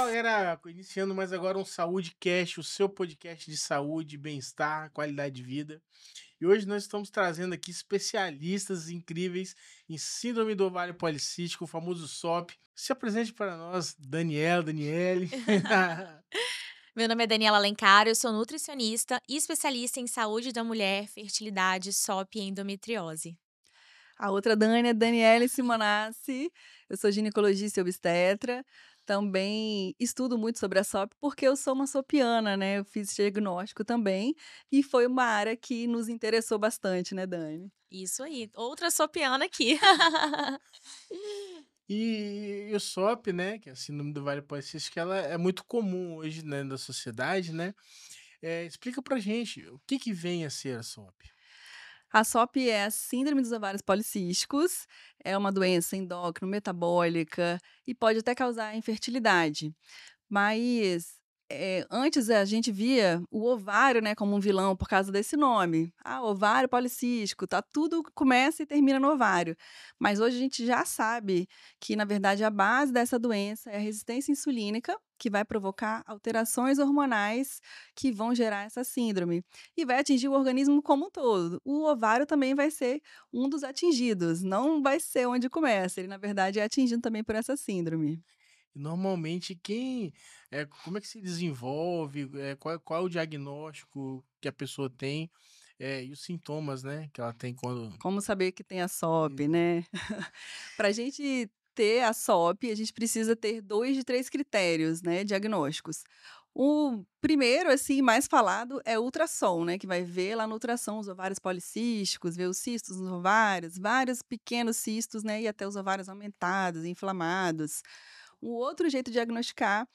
Fala, galera, iniciando mais agora um Saúde Cast, o seu podcast de saúde, bem-estar, qualidade de vida. E hoje nós estamos trazendo aqui especialistas incríveis em síndrome do ovário policístico, o famoso SOP. Se apresente para nós, Daniele. Meu nome é Daniela Alencar, eu sou nutricionista e especialista em saúde da mulher, fertilidade, SOP e endometriose. A outra Dani é Daniele Simonassi, eu sou ginecologista e obstetra, também estudo muito sobre a SOP, porque eu sou uma sopiana, né, eu fiz diagnóstico também, e foi uma área que nos interessou bastante, né, Dani? Isso aí, outra sopiana aqui. E o SOP, né, que é a síndrome do ovário policístico, ela é muito comum hoje, né, na sociedade, né? Explica pra gente o que vem a ser a SOP. A SOP é a síndrome dos ovários policísticos, é uma doença endócrino-metabólica e pode até causar infertilidade. Mas, antes a gente via o ovário, né, como um vilão por causa desse nome. Ah, ovário policístico, tá tudo começa e termina no ovário. Mas hoje a gente já sabe que, na verdade, a base dessa doença é a resistência insulínica, que vai provocar alterações hormonais que vão gerar essa síndrome. E vai atingir o organismo como um todo. O ovário também vai ser um dos atingidos, não vai ser onde começa. Ele, na verdade, é atingido também por essa síndrome. E normalmente como é que se desenvolve, qual é o diagnóstico que a pessoa tem, e os sintomas, né, que ela tem quando Como saber que tem a SOP, Exato. né? Para a gente ter a SOP, a gente precisa ter 2 de 3 critérios, né, diagnósticos. O primeiro, assim, mais falado é o ultrassom, né, que vai ver lá no ultrassom os ovários policísticos, ver os cistos nos ovários, vários pequenos cistos, né, e até os ovários aumentados, inflamados. O outro jeito de diagnosticar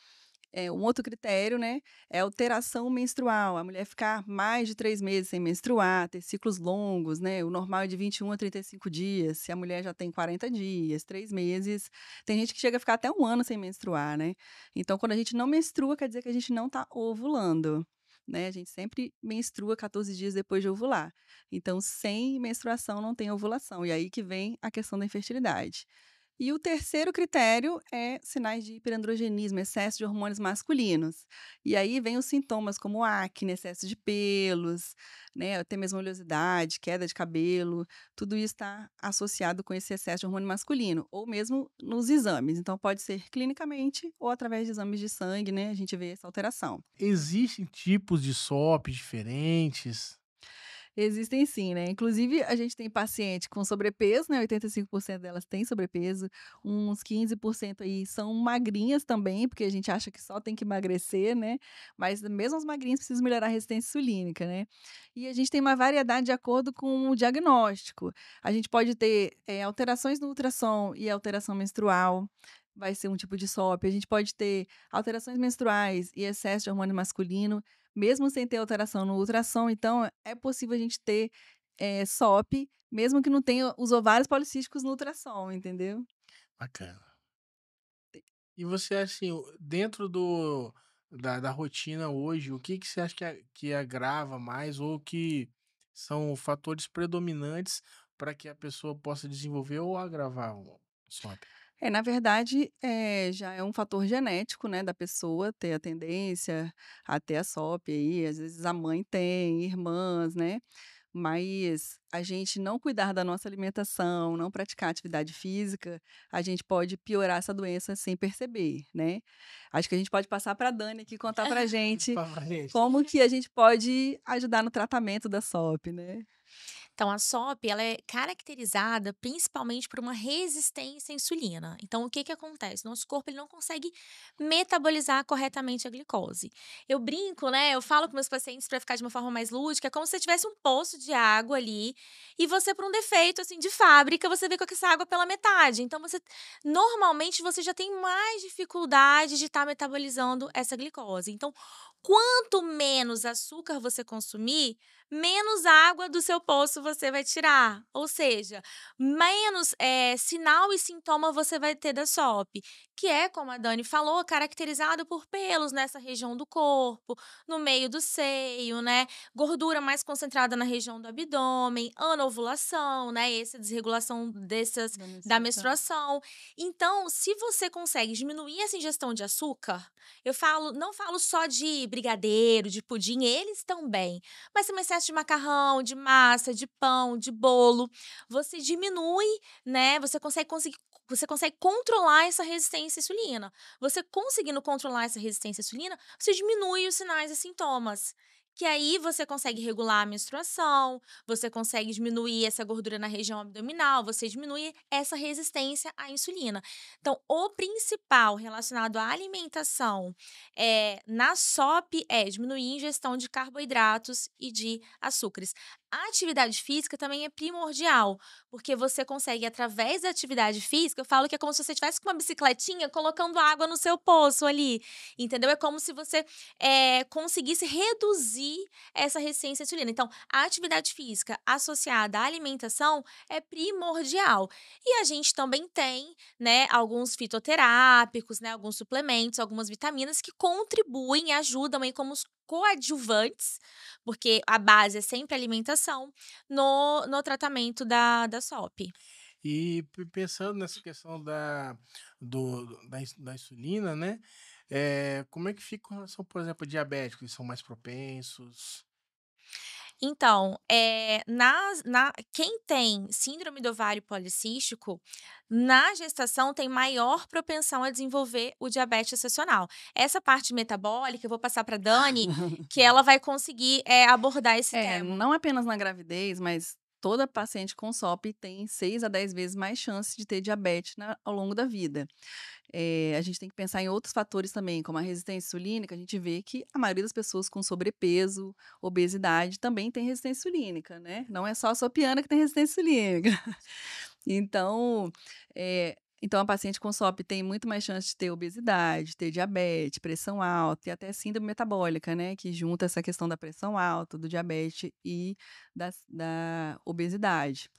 um outro critério, né, é alteração menstrual, a mulher ficar mais de 3 meses sem menstruar, ter ciclos longos, né, o normal é de 21 a 35 dias, se a mulher já tem 40 dias, 3 meses, tem gente que chega a ficar até 1 ano sem menstruar, né. Então quando a gente não menstrua, quer dizer que a gente não está ovulando, né, a gente sempre menstrua 14 dias depois de ovular. Então sem menstruação não tem ovulação, e aí que vem a questão da infertilidade. E o terceiro critério é sinais de hiperandrogenismo, excesso de hormônios masculinos. E aí vem os sintomas como acne, excesso de pelos, né, até mesmo oleosidade, queda de cabelo, tudo isso está associado com esse excesso de hormônio masculino, ou mesmo nos exames. Então pode ser clinicamente ou através de exames de sangue, né, a gente vê essa alteração. Existem tipos de SOP diferentes? Existem sim, né, inclusive a gente tem paciente com sobrepeso, né, 85% delas têm sobrepeso, uns 15% aí são magrinhas também, porque a gente acha que só tem que emagrecer, né, mas mesmo as magrinhas precisam melhorar a resistência insulínica, né. E a gente tem uma variedade de acordo com o diagnóstico. A gente pode ter, alterações no ultrassom e alteração menstrual, vai ser um tipo de SOP. A gente pode ter alterações menstruais e excesso de hormônio masculino, mesmo sem ter alteração no ultrassom, então é possível a gente ter, SOP, mesmo que não tenha os ovários policísticos no ultrassom, entendeu? Bacana. E você, assim, dentro da rotina hoje, o que você acha que agrava mais ou que são fatores predominantes para que a pessoa possa desenvolver ou agravar o SOP? Na verdade, já é um fator genético, né, da pessoa ter a tendência a ter a SOP aí, às vezes a mãe tem, irmãs, né. Mas a gente não cuidar da nossa alimentação, não praticar atividade física, a gente pode piorar essa doença sem perceber, né. Acho que a gente pode passar para a Dani aqui contar pra gente Fala pra gente. como que a gente pode ajudar no tratamento da SOP, né. Então, a SOP, ela é caracterizada principalmente por uma resistência à insulina. Então, o que que acontece? Nosso corpo ele não consegue metabolizar corretamente a glicose. Eu brinco, né? Eu falo com meus pacientes para ficar de uma forma mais lúdica, é como se você tivesse um poço de água ali e você, por um defeito assim de fábrica, você vê com essa água pela metade. Então, você normalmente você já tem mais dificuldade de estar metabolizando essa glicose. Então, quanto menos açúcar você consumir, menos água do seu poço você vai tirar. Ou seja, menos sinal e sintoma você vai ter da SOP, que é, como a Dani falou, caracterizado por pelos nessa região do corpo, no meio do seio, né? Gordura mais concentrada na região do abdômen, anovulação, né? Essa desregulação da menstruação. Então, se você consegue diminuir essa ingestão de açúcar, não falo só de brigadeiro, de pudim, eles também, mas também excesso de macarrão, de massa, de pão, de bolo, você diminui, né? Você consegue controlar essa resistência à insulina. Você conseguindo controlar essa resistência à insulina, você diminui os sinais e sintomas. Que aí você consegue regular a menstruação, você consegue diminuir essa gordura na região abdominal, você diminui essa resistência à insulina. Então, o principal relacionado à alimentação na SOP é diminuir a ingestão de carboidratos e de açúcares. A atividade física também é primordial, porque você consegue, através da atividade física, eu falo que é como se você estivesse com uma bicicletinha colocando água no seu poço ali, entendeu? É como se você conseguisse reduzir essa resistência à insulina. Então, a atividade física associada à alimentação é primordial. E a gente também tem, né, alguns fitoterápicos, né, alguns suplementos, algumas vitaminas que contribuem e ajudam aí como os coadjuvantes, porque a base é sempre alimentação, no tratamento da SOP. E pensando nessa questão da insulina, né? Como é que fica com relação, por exemplo, a diabéticos? Eles são mais propensos? Então, quem tem síndrome do ovário policístico, na gestação tem maior propensão a desenvolver o diabetes gestacional. Essa parte metabólica, eu vou passar para Dani, que ela vai conseguir abordar esse tema. Não apenas na gravidez, mas toda paciente com SOP tem 6 a 10 vezes mais chance de ter diabetes ao longo da vida. A gente tem que pensar em outros fatores também, como a resistência insulínica. A gente vê que a maioria das pessoas com sobrepeso, obesidade, também tem resistência insulínica, né? Não é só a sopiana que tem resistência insulínica. Então, a paciente com SOP tem muito mais chance de ter obesidade, ter diabetes, pressão alta e até síndrome metabólica, né? Que junta essa questão da pressão alta, do diabetes e da obesidade.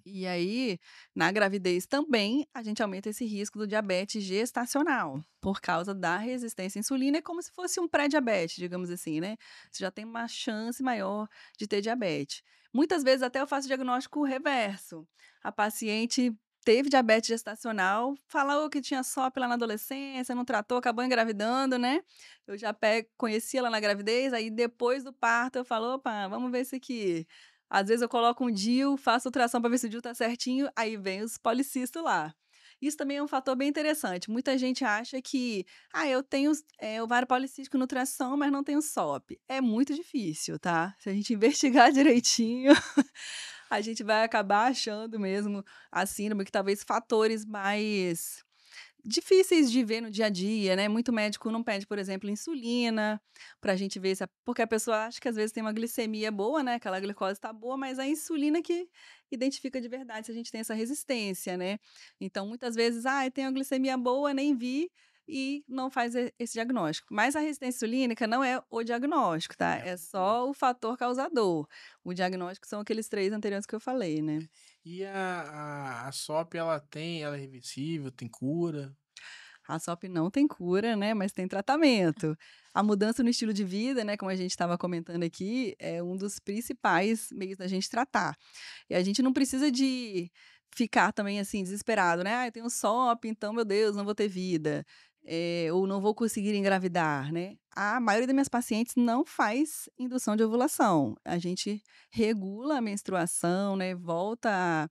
E aí, na gravidez também, a gente aumenta esse risco do diabetes gestacional, por causa da resistência à insulina. É como se fosse um pré-diabetes, digamos assim, né? Você já tem uma chance maior de ter diabetes. Muitas vezes até eu faço diagnóstico reverso. A paciente teve diabetes gestacional, falou que tinha SOP lá na adolescência, não tratou, acabou engravidando, né? Eu já conheci ela na gravidez, aí depois do parto eu falo, opa, vamos ver isso aqui. Às vezes eu coloco um DIU, faço ultrassom para ver se o DIU tá certinho, aí vem os policistos lá. Isso também é um fator bem interessante. Muita gente acha que, eu tenho ovário policístico no ultrassom, mas não tenho SOP. É muito difícil, tá? Se a gente investigar direitinho, a gente vai acabar achando mesmo a síndrome, que talvez fatores mais difíceis de ver no dia a dia, né? Muito médico não pede, por exemplo, insulina, pra gente ver se porque a pessoa acha que às vezes tem uma glicemia boa, né? Aquela glicose tá boa, mas é a insulina que identifica de verdade se a gente tem essa resistência, né? Então, muitas vezes, eu tenho a glicemia boa, nem vi, e não faz esse diagnóstico. Mas a resistência insulínica não é o diagnóstico, tá? É. É só o fator causador. O diagnóstico são aqueles 3 anteriores que eu falei, né? E a SOP, ela é reversível, tem cura? A SOP não tem cura, né, mas tem tratamento. A mudança no estilo de vida, né, como a gente estava comentando aqui, é um dos principais meios da gente tratar. E a gente não precisa de ficar também, assim, desesperado, né? Eu tenho SOP, então, meu Deus, não vou ter vida. Ou não vou conseguir engravidar, né? A maioria das minhas pacientes não faz indução de ovulação. A gente regula a menstruação, né, volta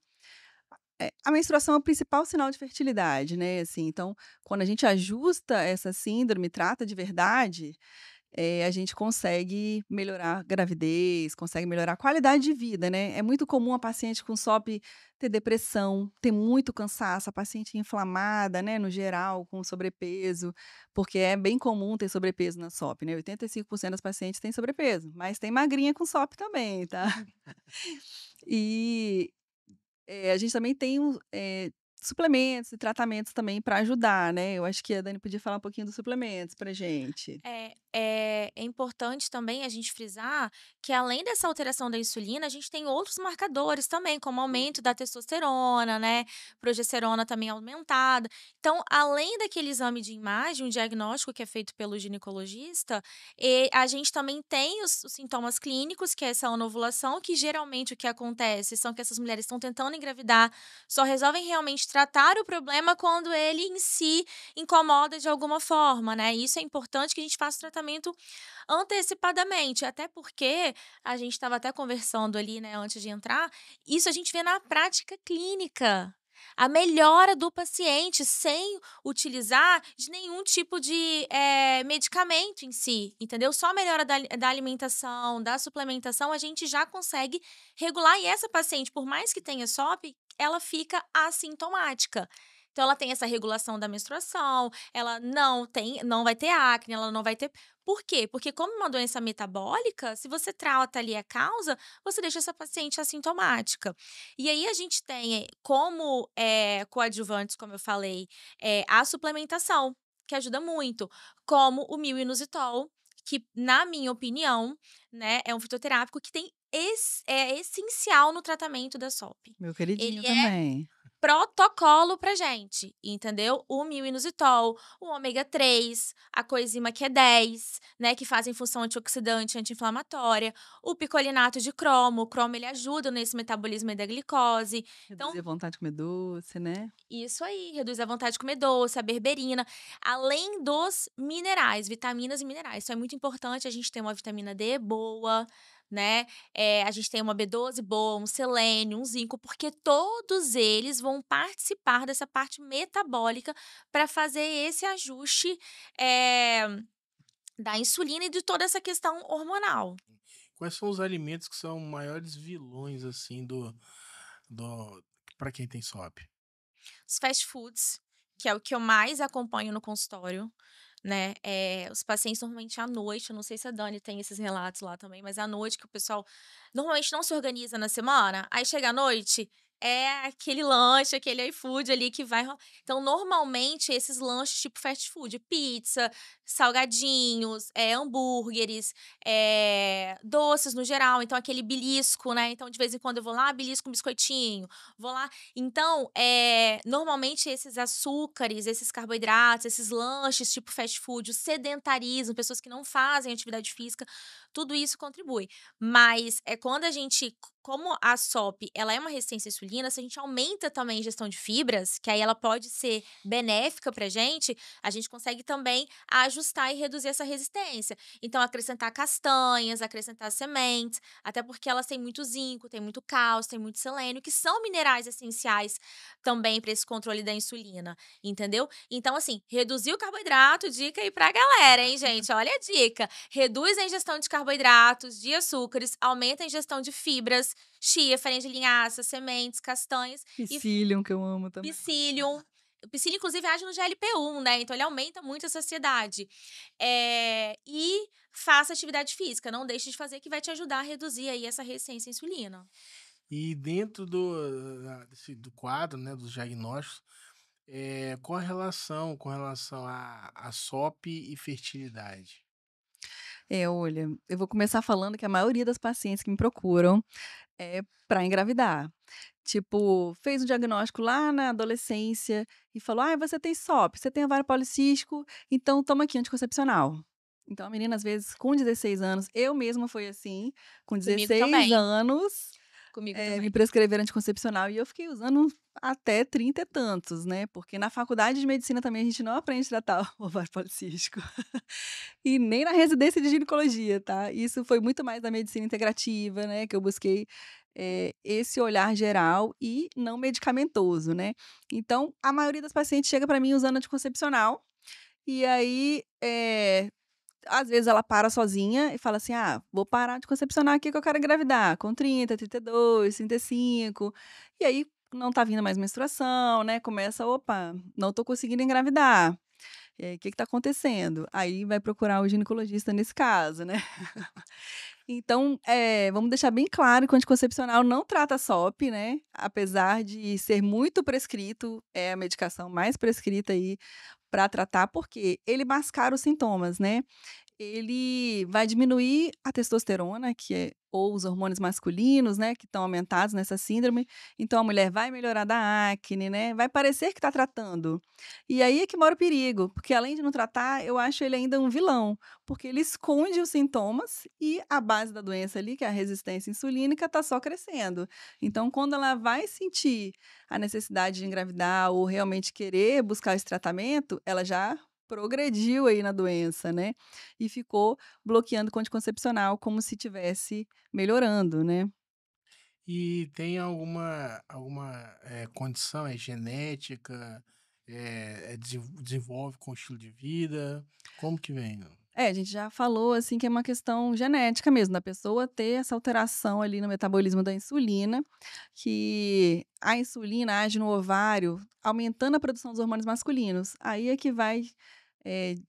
a menstruação é o principal sinal de fertilidade, né, assim, então, quando a gente ajusta essa síndrome, trata de verdade, a gente consegue melhorar a gravidez, consegue melhorar a qualidade de vida, né. É muito comum a paciente com SOP ter depressão, ter muito cansaço, a paciente inflamada, né, no geral, com sobrepeso, porque é bem comum ter sobrepeso na SOP, né, 85% das pacientes têm sobrepeso, mas tem magrinha com SOP também, tá. E a gente também tem suplementos e tratamentos também para ajudar, né. Eu acho que a Dani podia falar um pouquinho dos suplementos pra gente. é importante também a gente frisar que além dessa alteração da insulina, a gente tem outros marcadores também, como aumento da testosterona, né, progesterona também aumentada. Então, além daquele exame de imagem, um diagnóstico que é feito pelo ginecologista, a gente também tem os sintomas clínicos, que é essa anovulação, que geralmente o que acontece são que essas mulheres estão tentando engravidar, só resolvem realmente tratar o problema quando ele em si incomoda de alguma forma, né? Isso é importante que a gente faça o tratamento antecipadamente, até porque a gente estava até conversando ali, né, antes de entrar, isso a gente vê na prática clínica. A melhora do paciente sem utilizar de nenhum tipo de medicamento em si, entendeu? Só a melhora da alimentação, da suplementação, a gente já consegue regular. E essa paciente, por mais que tenha SOP, ela fica assintomática. Então, ela tem essa regulação da menstruação, ela não vai ter acne, ela não vai ter. Por quê? Porque, como uma doença metabólica, se você trata ali a causa, você deixa essa paciente assintomática. E aí, a gente tem como coadjuvantes, como eu falei, a suplementação, que ajuda muito, como o milvinusitol, que, na minha opinião, né, é um fitoterápico que é essencial no tratamento da SOP. Meu queridinho Ele é também. protocolo pra gente, entendeu? O milvinusitol, o ômega 3, a coenzima Q10, né, que fazem função antioxidante, anti-inflamatória, o picolinato de cromo, o cromo ele ajuda nesse metabolismo da glicose. Então, Reduzir a vontade de comer doce, né? isso aí, reduz a vontade de comer doce, a berberina, além dos minerais, vitaminas e minerais. Isso é muito importante, a gente ter uma vitamina D boa, né? A gente tem uma B12 boa, um selênio, um zinco, porque todos eles vão participar dessa parte metabólica para fazer esse ajuste da insulina e de toda essa questão hormonal. Quais são os alimentos que são maiores vilões, assim, do para quem tem SOP? Os fast foods, que é o que eu mais acompanho no consultório, né? Os pacientes normalmente à noite, eu não sei se a Dani tem esses relatos lá também, mas à noite que o pessoal normalmente não se organiza na semana, aí chega à noite, é aquele lanche, aquele iFood ali que vai. Então, normalmente, esses lanches tipo fast food, pizza, salgadinhos, hambúrgueres, doces no geral, então aquele belisco, né? Então, de vez em quando eu vou lá, belisco um biscoitinho, vou lá. Então, normalmente esses açúcares, esses carboidratos, esses lanches tipo fast food, o sedentarismo, pessoas que não fazem atividade física, tudo isso contribui. Mas é quando a gente, como a SOP, ela é uma resistência à insulina, se a gente aumenta também a ingestão de fibras, que aí ela pode ser benéfica pra gente, a gente consegue também ajustar e reduzir essa resistência. Então, acrescentar castanhas, acrescentar sementes, até porque elas têm muito zinco, tem muito cálcio, tem muito selênio, que são minerais essenciais também para esse controle da insulina, entendeu? Então, assim, reduzir o carboidrato, dica aí pra galera, hein, gente? Olha a dica. Reduz a ingestão de carboidratos, de açúcares, aumenta a ingestão de fibras, chia, farinha de linhaça, sementes, castanhas e Psyllium, que eu amo também. psyllium. O psyllium, inclusive, age no GLP-1, né? Então, ele aumenta muito a saciedade. E faça atividade física. Não deixe de fazer, que vai te ajudar a reduzir aí essa resistência à insulina. E dentro do quadro, né, dos diagnósticos, qual a relação com relação a SOP e fertilidade? Olha, eu vou começar falando que a maioria das pacientes que me procuram é para engravidar. Tipo, fez o diagnóstico lá na adolescência e falou: "Ah, você tem SOP, você tem ovário policístico, então toma aqui anticoncepcional". Então a menina, às vezes, com 16 anos, eu mesma foi assim, com Comigo 16 também. anos, Comigo me também. prescreveram anticoncepcional e eu fiquei usando até 30 e tantos, né, porque na faculdade de medicina também a gente não aprende a tratar o ovário policístico. E nem na residência de ginecologia, tá. Isso foi muito mais da medicina integrativa, né, que eu busquei, esse olhar geral e não medicamentoso, né. Então, a maioria das pacientes chega para mim usando anticoncepcional, e aí, às vezes ela para sozinha e fala assim: "Ah, vou parar anticoncepcional aqui que eu quero engravidar", com 30, 32, 35, e aí não tá vindo mais menstruação, né, começa: "Opa, não tô conseguindo engravidar". Que tá acontecendo? Aí vai procurar o ginecologista nesse caso, né. Então, vamos deixar bem claro que o anticoncepcional não trata SOP, né, apesar de ser muito prescrito, é a medicação mais prescrita aí para tratar, porque ele mascara os sintomas, né. ele vai diminuir a testosterona, ou os hormônios masculinos, né, que estão aumentados nessa síndrome. Então a mulher vai melhorar da acne, né, vai parecer que está tratando. E aí é que mora o perigo, porque além de não tratar, eu acho ele ainda um vilão, porque ele esconde os sintomas e a base da doença ali, que é a resistência insulínica, está só crescendo. Então, quando ela vai sentir a necessidade de engravidar ou realmente querer buscar esse tratamento, ela já progrediu aí na doença, né? E ficou bloqueando o anticoncepcional como se tivesse melhorando, né? E tem alguma, condição, é genética, desenvolve com o estilo de vida? Como que vem? A gente já falou assim que é uma questão genética mesmo, da pessoa ter essa alteração ali no metabolismo da insulina, que a insulina age no ovário, aumentando a produção dos hormônios masculinos. Aí é que vai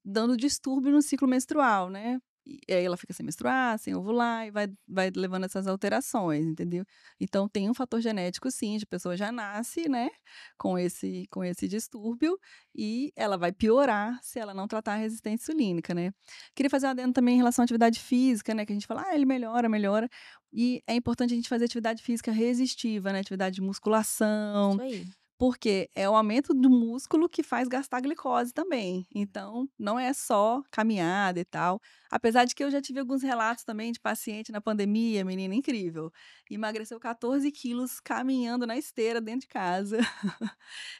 dando distúrbio no ciclo menstrual, né? E aí ela fica sem menstruar, sem ovular, e vai levando essas alterações, entendeu? Então tem um fator genético, sim, de pessoa já nasce, né, com esse distúrbio, e ela vai piorar se ela não tratar a resistência insulínica, né? Queria fazer um adendo também em relação à atividade física, né, que a gente fala, ele melhora, melhora. E é importante a gente fazer atividade física resistiva, né, atividade de Isso musculação, aí. porque é o aumento do músculo que faz gastar glicose também. Então, não é só caminhada e tal. Apesar de que eu já tive alguns relatos também de paciente na pandemia, menina incrível. Emagreceu 14 quilos caminhando na esteira dentro de casa.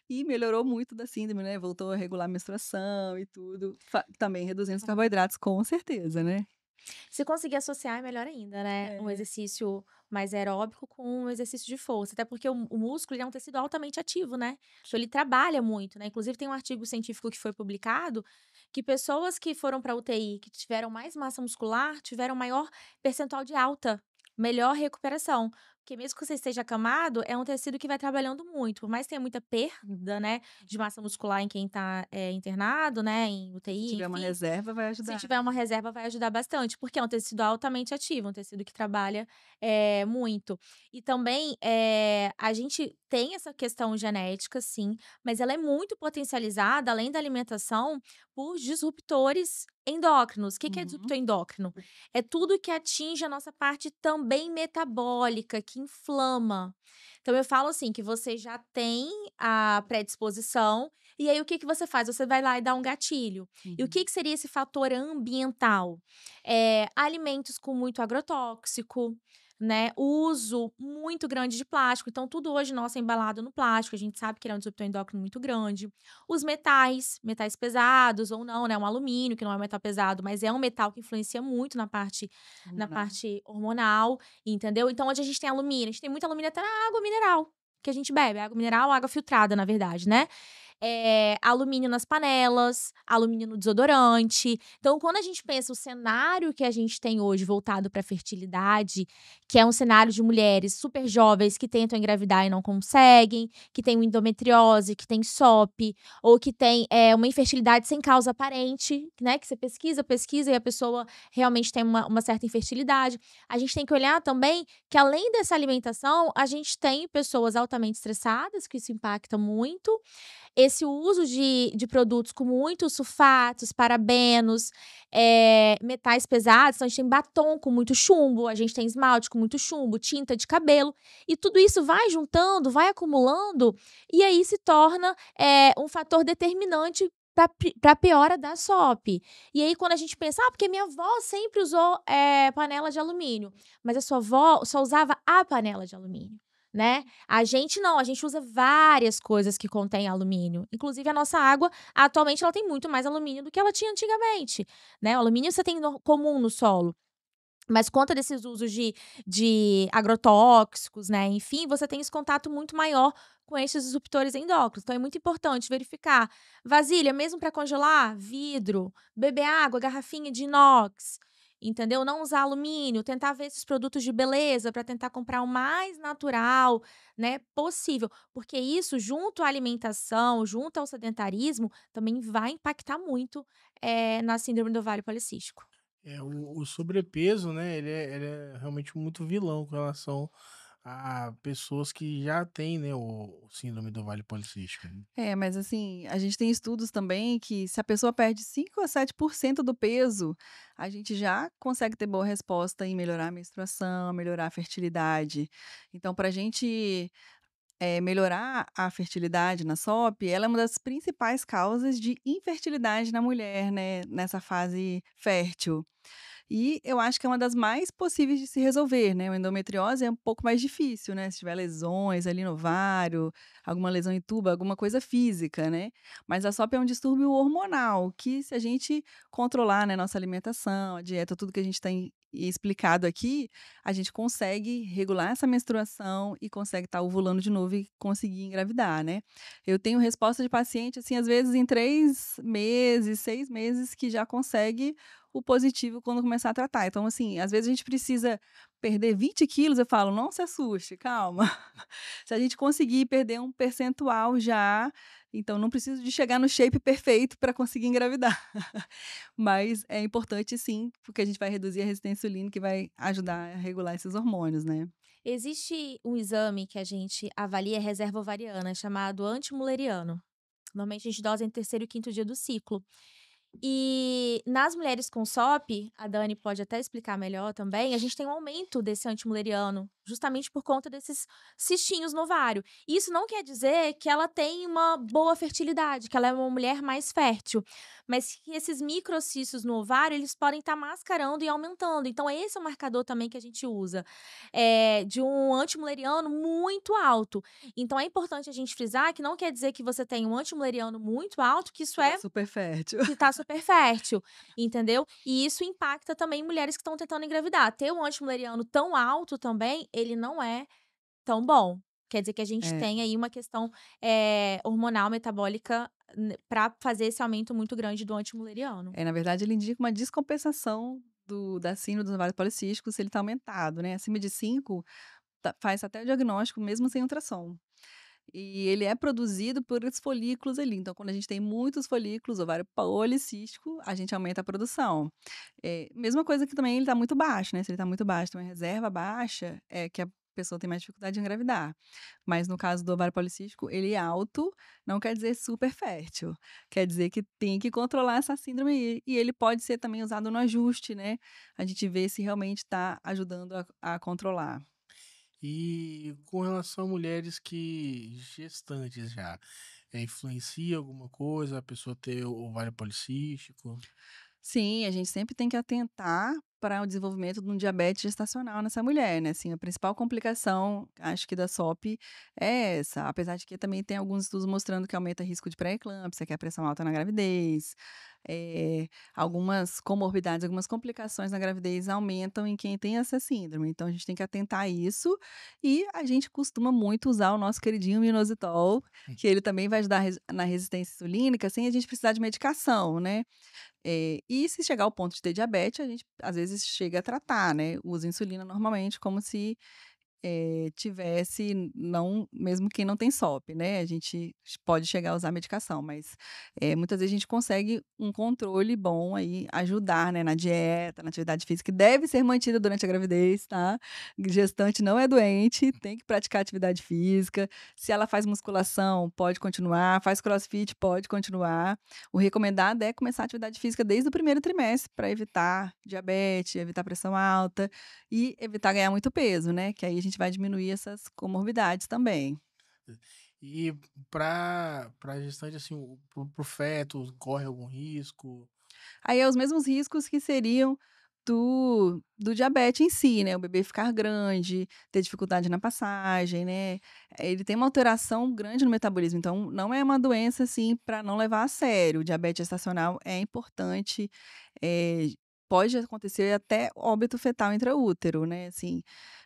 E melhorou muito da síndrome, né? Voltou a regular a menstruação e tudo. Também reduzindo os carboidratos, com certeza, né? Se conseguir associar, é melhor ainda, né? Um É. exercício mais aeróbico com um exercício de força. Até porque o músculo ele é um tecido altamente ativo, né? Então ele trabalha muito, né? Inclusive, tem um artigo científico que foi publicado que pessoas que foram para UTI, que tiveram mais massa muscular, tiveram maior percentual de alta, melhor recuperação. Porque mesmo que você esteja acamado, é um tecido que vai trabalhando muito. Por mais que tenha muita perda, né, de massa muscular em quem está internado, né, em Se UTI, tiver uma enfim, reserva, vai se ajudar. tiver uma reserva, vai ajudar bastante, porque é um tecido altamente ativo, um tecido que trabalha, muito. E também, a gente tem essa questão genética, sim, mas ela é muito potencializada, além da alimentação, por disruptores endócrinos. O que que é Uhum. disruptor endócrino? É tudo que atinge a nossa parte também metabólica, que inflama. Então eu falo assim, que você já tem a predisposição, e aí o que que você faz? Você vai lá e dá um gatilho. E o Uhum. que que seria esse fator ambiental? Alimentos com muito agrotóxico, né, uso muito grande de plástico, então tudo hoje nosso é embalado no plástico, a gente sabe que ele é um disruptor endócrino muito grande. Os metais pesados ou não, né, um alumínio, que não é um metal pesado, mas é um metal que influencia muito na Hormonal. parte hormonal, entendeu? Então onde a gente tem alumínio? A gente tem muito alumínio até na água mineral que a gente bebe, água mineral, água filtrada, na verdade, né? Alumínio nas panelas, alumínio no desodorante. Então, quando a gente pensa o cenário que a gente tem hoje voltado para a fertilidade, que é um cenário de mulheres super jovens que tentam engravidar e não conseguem, que tem endometriose, que tem SOP, ou que tem uma infertilidade sem causa aparente, né? Que você pesquisa e a pessoa realmente tem uma certa infertilidade. A gente tem que olhar também que, além dessa alimentação, a gente tem pessoas altamente estressadas, que isso impacta muito, esse uso de produtos com muitos sulfatos, parabenos, metais pesados, então a gente tem batom com muito chumbo, a gente tem esmalte com muito chumbo, tinta de cabelo, e tudo isso vai juntando, vai acumulando, e aí se torna um fator determinante para a piora da SOP. E aí, quando a gente pensa, porque minha avó sempre usou panela de alumínio, mas a sua avó só usava a panela de alumínio, né? A gente não, a gente usa várias coisas que contêm alumínio. Inclusive, a nossa água, atualmente, ela tem muito mais alumínio do que ela tinha antigamente, né? O alumínio você tem comum no solo. Mas conta desses usos de agrotóxicos, né? Enfim, você tem esse contato muito maior com esses disruptores endócrinos. Então, é muito importante verificar. Vasilha, mesmo para congelar, vidro, beber água, garrafinha de inox, entendeu? Não usar alumínio, tentar ver esses produtos de beleza para tentar comprar o mais natural, né, possível. Porque isso, junto à alimentação, junto ao sedentarismo, também vai impactar muito na síndrome do ovário policístico. O sobrepeso, né, ele é realmente muito vilão com relação a pessoas que já têm, né, o síndrome do Vale Policístico, né. É, mas assim, a gente tem estudos também que se a pessoa perde 5 a 7% do peso, a gente já consegue ter boa resposta em melhorar a menstruação, melhorar a fertilidade. Então, para a gente melhorar a fertilidade na SOP, ela é uma das principais causas de infertilidade na mulher, né, nessa fase fértil. E eu acho que é uma das mais possíveis de se resolver, né, a endometriose é um pouco mais difícil, né, se tiver lesões ali no ovário, alguma lesão em tubo, alguma coisa física, né. Mas a SOP é um distúrbio hormonal que se a gente controlar, né, nossa alimentação, a dieta, tudo que a gente tem explicado aqui, a gente consegue regular essa menstruação e consegue estar ovulando de novo e conseguir engravidar, né. Eu tenho resposta de paciente, assim, às vezes em 3 meses, 6 meses que já consegue o positivo quando começar a tratar. Então, assim, às vezes a gente precisa perder 20 quilos, eu falo: "Não se assuste, calma". Se a gente conseguir perder um percentual já, então não preciso de chegar no shape perfeito para conseguir engravidar. Mas é importante sim, porque a gente vai reduzir a resistência insulínica e vai ajudar a regular esses hormônios, né. Existe um exame que a gente avalia a reserva ovariana, chamado antimuleriano. Normalmente a gente dosa entre o terceiro e o quinto dia do ciclo. E nas mulheres com SOP, a Dani pode até explicar melhor também, a gente tem um aumento desse antimuleriano, justamente por conta desses cistinhos no ovário. Isso não quer dizer que ela tem uma boa fertilidade, que ela é uma mulher mais fértil, mas que esses microcistos no ovário, eles podem estar mascarando e aumentando. Então esse é o marcador também que a gente usa, de um antimuleriano muito alto. Então é importante a gente frisar que não quer dizer que você tem um antimuleriano muito alto, que isso Tá é super fértil. que tá super fértil, entendeu? E isso impacta também mulheres que estão tentando engravidar. Ter um antimuleriano tão alto também, ele não é tão bom. Quer dizer que a gente É, tem aí uma questão, hormonal, metabólica, pra fazer esse aumento muito grande do antimuleriano. na verdade ele indica uma descompensação da síndrome dos ovários policísticos se ele está aumentado, né, acima de 5, faz até o diagnóstico mesmo sem ultrassom. E ele é produzido por esses folículos ali, então quando a gente tem muitos folículos, ovário policístico, a gente aumenta a produção. Mesma coisa que também ele está muito baixo, né, se ele está muito baixo, tem uma reserva baixa, é que a pessoa tem mais dificuldade de engravidar. Mas no caso do ovário policístico, ele é alto, não quer dizer super fértil, quer dizer que tem que controlar essa síndrome aí, e ele pode ser também usado no ajuste, né, a gente vê se realmente está ajudando a controlar. E com relação a mulheres que gestantes já, influencia alguma coisa a pessoa ter o ovário policístico? Sim, a gente sempre tem que atentar para o desenvolvimento de um diabetes gestacional nessa mulher, né, assim, a principal complicação, acho que da SOP é essa, apesar de que também tem alguns estudos mostrando que aumenta risco de pré-eclâmpsia, que é a pressão alta na gravidez, algumas comorbidades, algumas complicações na gravidez aumentam em quem tem essa síndrome, então a gente tem que atentar a isso, e a gente costuma muito usar o nosso queridinho minoxidil, que ele também vai ajudar na resistência insulínica sem a gente precisar de medicação, né. E se chegar ao ponto de ter diabetes, a gente às vezes chega a tratar, né, usa insulina normalmente como se tivesse não mesmo quem não tem SOP, né, a gente pode chegar a usar medicação, mas, muitas vezes a gente consegue um controle bom aí, ajudar, né, na dieta, na atividade física, que deve ser mantida durante a gravidez, tá. Gestante não é doente, tem que praticar atividade física, se ela faz musculação, pode continuar, faz crossfit, pode continuar. O recomendado é começar a atividade física desde o primeiro trimestre, para evitar diabetes, evitar pressão alta e evitar ganhar muito peso, né, que aí a gente vai diminuir essas comorbidades também. E para gestante, assim, para o feto, corre algum risco? Aí é os mesmos riscos que seriam do diabetes em si, né, o bebê ficar grande, ter dificuldade na passagem, né, ele tem uma alteração grande no metabolismo, então não é uma doença, assim, para não levar a sério, o diabetes gestacional é importante, eh, pode acontecer até óbito fetal intraútero, né, assim,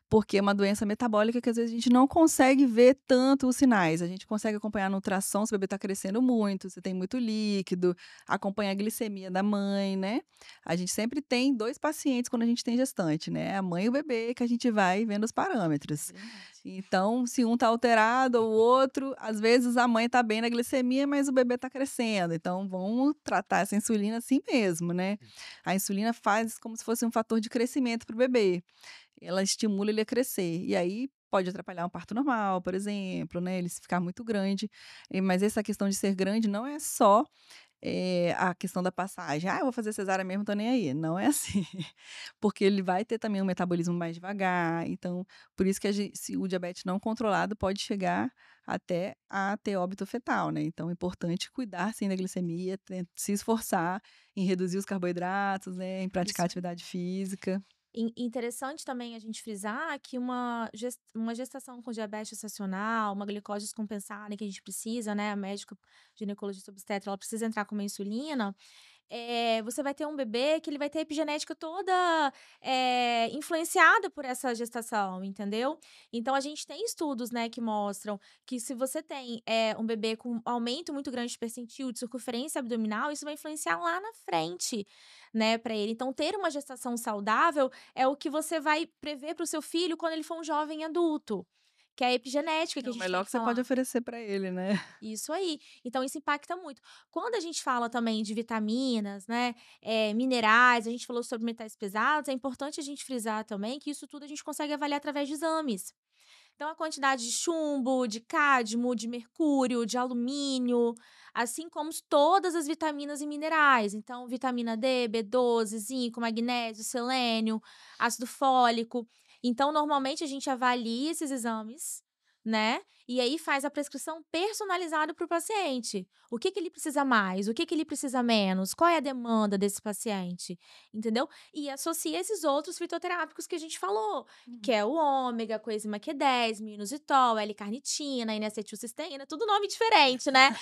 porque é uma doença metabólica que às vezes a gente não consegue ver tanto os sinais. A gente consegue acompanhar na ultrassom se o bebê está crescendo muito, se tem muito líquido, acompanha a glicemia da mãe, né. A gente sempre tem 2 pacientes quando a gente tem gestante, né, a mãe e o bebê que a gente vai vendo os parâmetros. Verdade. Então, se um está alterado ou o outro, às vezes a mãe está bem na glicemia, mas o bebê está crescendo, então vamos tratar essa insulina assim mesmo, né. A insulina faz como se fosse um fator de crescimento para o bebê. Ela estimula ele a crescer. E aí pode atrapalhar um parto normal, por exemplo, né, ele se ficar muito grande. Mas essa questão de ser grande não é só a questão da passagem: "Ah, eu vou fazer cesárea mesmo, tô nem aí", não é assim. Porque ele vai ter também um metabolismo mais devagar, então por isso que a gen se o diabetes não controlado pode chegar até a ter óbito fetal, né, então é importante cuidar sim da glicemia, se esforçar em reduzir os carboidratos, né, em praticar Isso. atividade física. Interessante também a gente frisar que uma gestação com diabetes gestacional, uma glicose descompensada que a gente precisa, né, a médica ginecologista obstetra, ela precisa entrar com uma insulina, você vai ter um bebê que ele vai ter a epigenética toda, influenciada por essa gestação, entendeu. Então a gente tem estudos, né, que mostram que se você tem, um bebê com aumento muito grande de percentil de circunferência abdominal, isso vai influenciar lá na frente, né, para ele. Então ter uma gestação saudável é o que você vai prever para o seu filho quando ele for um jovem adulto, que é a epigenética que É a o gente melhor tem que você pode falado. oferecer para ele, né. Isso aí. Então isso impacta muito. Quando a gente fala também de vitaminas, né, minerais, a gente falou sobre metais pesados, é importante a gente frisar também que isso tudo a gente consegue avaliar através de exames. Então a quantidade de chumbo, de cádmio, de mercúrio, de alumínio, assim como todas as vitaminas e minerais. Então vitamina D, B12, zinco, magnésio, selênio, ácido fólico. Então normalmente a gente avalia esses exames, né, e aí faz a prescrição personalizada para o paciente. O que que ele precisa mais? O que que ele precisa menos? Qual é a demanda desse paciente? Entendeu? E associa esses outros fitoterápicos que a gente falou, que é o ômega, coenzima Q10, minoxidil, L-carnitina, N-acetilcisteína, tudo nome diferente, né?